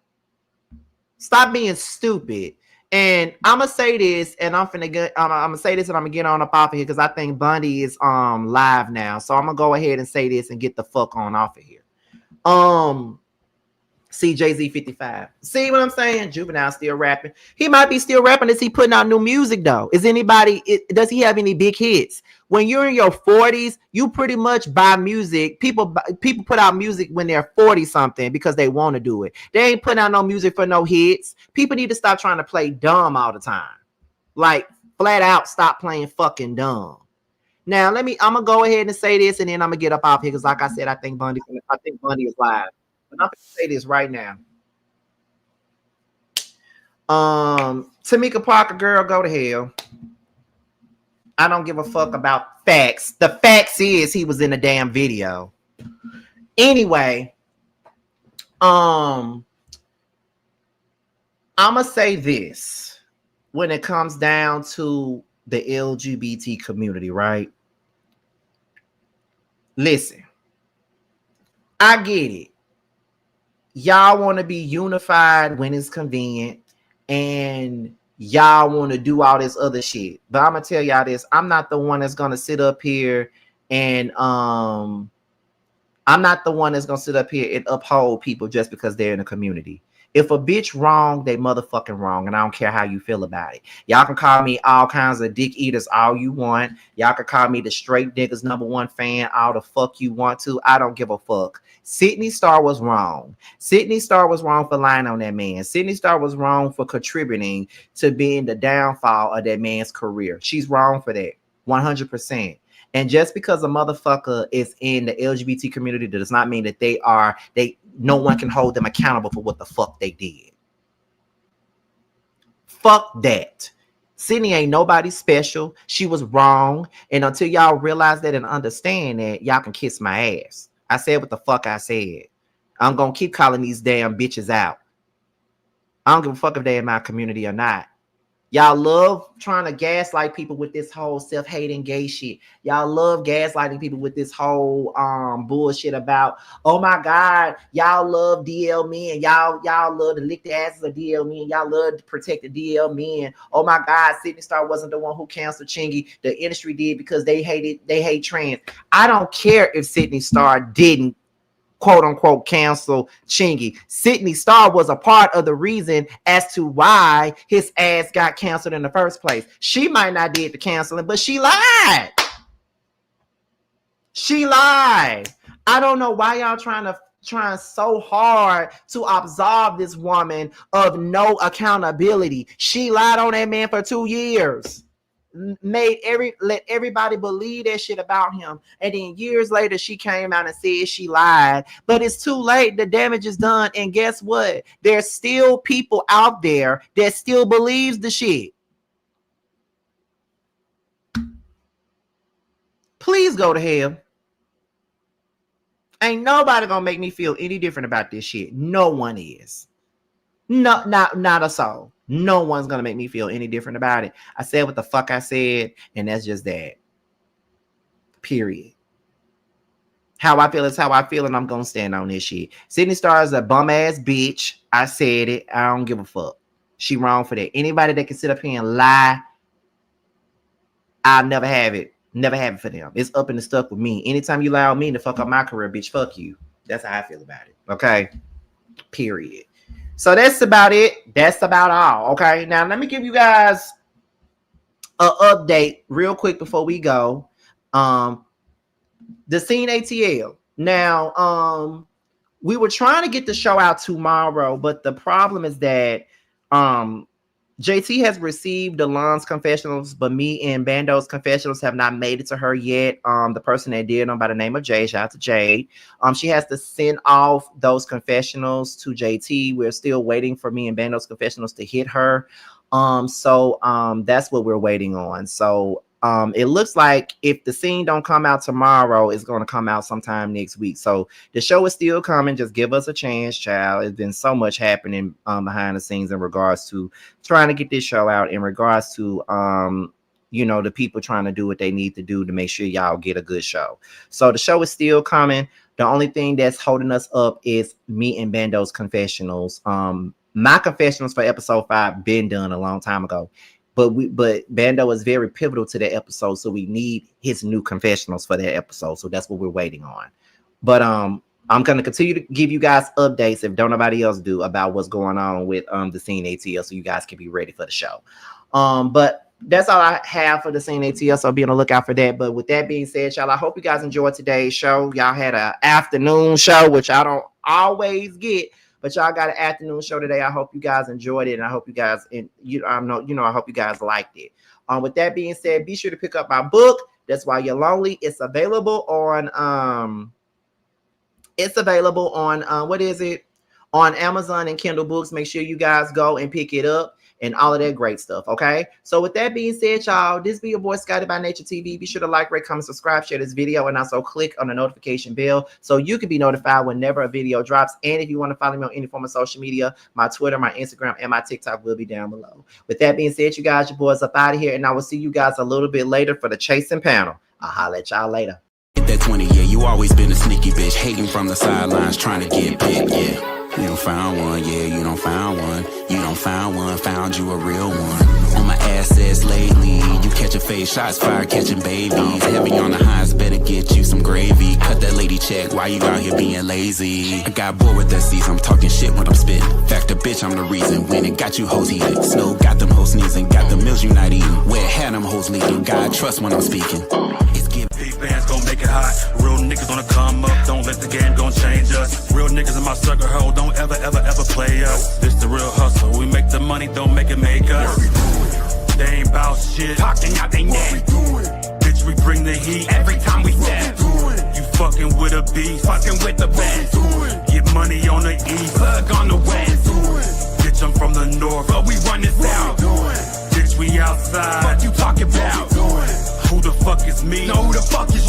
Stop being stupid. And I'm gonna say this, and I'm gonna say this, and I'm gonna get on up off of here because I think Bundy is live now. So I'm gonna go ahead and say this and get the fuck on off of here. See Jay-Z 55. See what I'm saying? Juvenile still rapping. He might be still rapping. Is he putting out new music though? Does he have any big hits? When you're in your 40s, you pretty much buy music. People put out music when they're 40 something because they want to do it. They ain't putting out no music for no hits. People need to stop trying to play dumb all the time. Like flat out stop playing fucking dumb. Now I'm gonna go ahead and say this and then I'm gonna get up off here because like I said, I think Bundy is live. I'm gonna say this right now. Tamika Parker, girl, go to hell. I don't give a fuck about facts. The facts is he was in a damn video. Anyway, I'm gonna say this when it comes down to the LGBT community, right? Listen, I get it. Y'all want to be unified when it's convenient and y'all want to do all this other shit. But I'm going to tell y'all this. I'm not the one that's going to sit up here and I'm not the one that's going to sit up here and uphold people just because they're in a community. If a bitch wrong, they motherfucking wrong. And I don't care how you feel about it. Y'all can call me all kinds of dick eaters all you want. Y'all can call me the straight niggas #1 fan all the fuck you want to. I don't give a fuck. Sidney Starr was wrong. Sidney Starr was wrong for lying on that man. Sidney Starr was wrong for contributing to being the downfall of that man's career. She's wrong for that. 100%. And just because a motherfucker is in the LGBT community does not mean that no one can hold them accountable for what the fuck they did. Fuck that. Sidney ain't nobody special. She was wrong. And until y'all realize that and understand that, y'all can kiss my ass. I said what the fuck I said. I'm going to keep calling these damn bitches out. I don't give a fuck if they're in my community or not. Y'all love trying to gaslight people with this whole self-hating gay shit. Y'all love gaslighting people with this whole bullshit about, oh my God, y'all love DL men. Y'all love to lick the asses of DL men. Y'all love to protect the DL men. Oh my God, Sidney Starr wasn't the one who canceled Chingy. The industry did because they hate trans. I don't care if Sidney Starr didn't quote unquote cancel Chingy. Sidney Starr was a part of the reason as to why his ass got canceled in the first place. She might not did the canceling, but she lied. She lied. I don't know why y'all trying so hard to absolve this woman of no accountability. She lied on that man for 2 years. Let everybody believe that shit about him, and then years later she came out and said she lied, but it's too late. The damage is done, and guess what? There's still people out there that still believes the shit. Please go to hell. Ain't nobody gonna make me feel any different about this shit. No one is. No, not a soul. No one's gonna make me feel any different about it. I said what the fuck I said, and that's just that. Period. How I feel is how I feel, and I'm gonna stand on this shit. Sidney Starr is a bum ass bitch. I said it. I don't give a fuck. She wrong for that. Anybody that can sit up here and lie, I'll never have it. Never have it for them. It's up and it's stuck with me. Anytime you allow me to fuck up my career, bitch, fuck you. That's how I feel about it. Okay. Period. So that's about it. That's about all. Okay. Now let me give you guys an update real quick before we go. The Scene ATL. Now, we were trying to get the show out tomorrow, but the problem is that JT has received Delon's confessionals, but me and Bando's confessionals have not made it to her yet. The person that did them by the name of Jade, shout out to Jade. She has to send off those confessionals to JT. We're still waiting for me and Bando's confessionals to hit her. So that's what we're waiting on. So it looks like if the scene don't come out tomorrow, it's going to come out sometime next week. So the show is still coming. Just give us a chance, child. It's been so much happening behind the scenes in regards to trying to get this show out, in regards to you know, the people trying to do what they need to do to make sure y'all get a good show. So the show is still coming. The only thing that's holding us up is me and Bando's confessionals. My confessionals for episode 5 been done a long time ago. But Bando is very pivotal to that episode, so we need his new confessionals for that episode. So that's what we're waiting on. But I'm gonna continue to give you guys updates if don't nobody else do about what's going on with the Scene ATL, so you guys can be ready for the show. But that's all I have for the Scene ATL, so be on the lookout for that. But with that being said, y'all, I hope you guys enjoyed today's show. Y'all had an afternoon show, which I don't always get. But y'all got an afternoon show today. I hope you guys enjoyed it, and I hope you guys I hope you guys liked it. With that being said, be sure to pick up my book. That's Why You're Lonely. It's available on what is it? On Amazon and Kindle Books. Make sure you guys go and pick it up and all of that great stuff. Okay. So with that being said, y'all, this be your boy Scotty by Nature TV. Be sure to like, rate, comment, subscribe, share this video, and also click on the notification bell so you can be notified whenever a video drops. And if you want to follow me on any form of social media, my Twitter, my Instagram, and my TikTok will be down below. With that being said, you guys, your boys up out of here, and I will see you guys a little bit later for the chasing panel. I'll holler at y'all later. That 20, yeah, you always been a sneaky bitch, hating from the sidelines, trying to get big, yeah. You don't found one, yeah, you don't found one. You don't found one, found you a real one. On my assets lately, you catch a face, shots fired, catching babies. Heavy on the highs, better get you some gravy. Cut that lady check, why you out here being lazy? I got bored with that season, I'm talking shit when I'm spitting. Fact a bitch, I'm the reason, when it got you hoes heated. Snow got them hoes sneezing, got the meals you not eating. Where had them hoes leaking, God trust when I'm speaking. It's give bands gon' make it hot. Real niggas gonna come up, don't let the game gon' change us. Real niggas in my sucker hole, don't ever play us. This the real hustle, we make the money, don't make it make us. They ain't bout shit, talking out they neck. Bitch, we bring the heat every time we step. You fucking with a beast, fucking with the best. Get money on the east, plug on the west. Bitch, I'm from the north, but we run this out. Bitch, we outside, what you talking about? Who the fuck is me? No, who the fuck is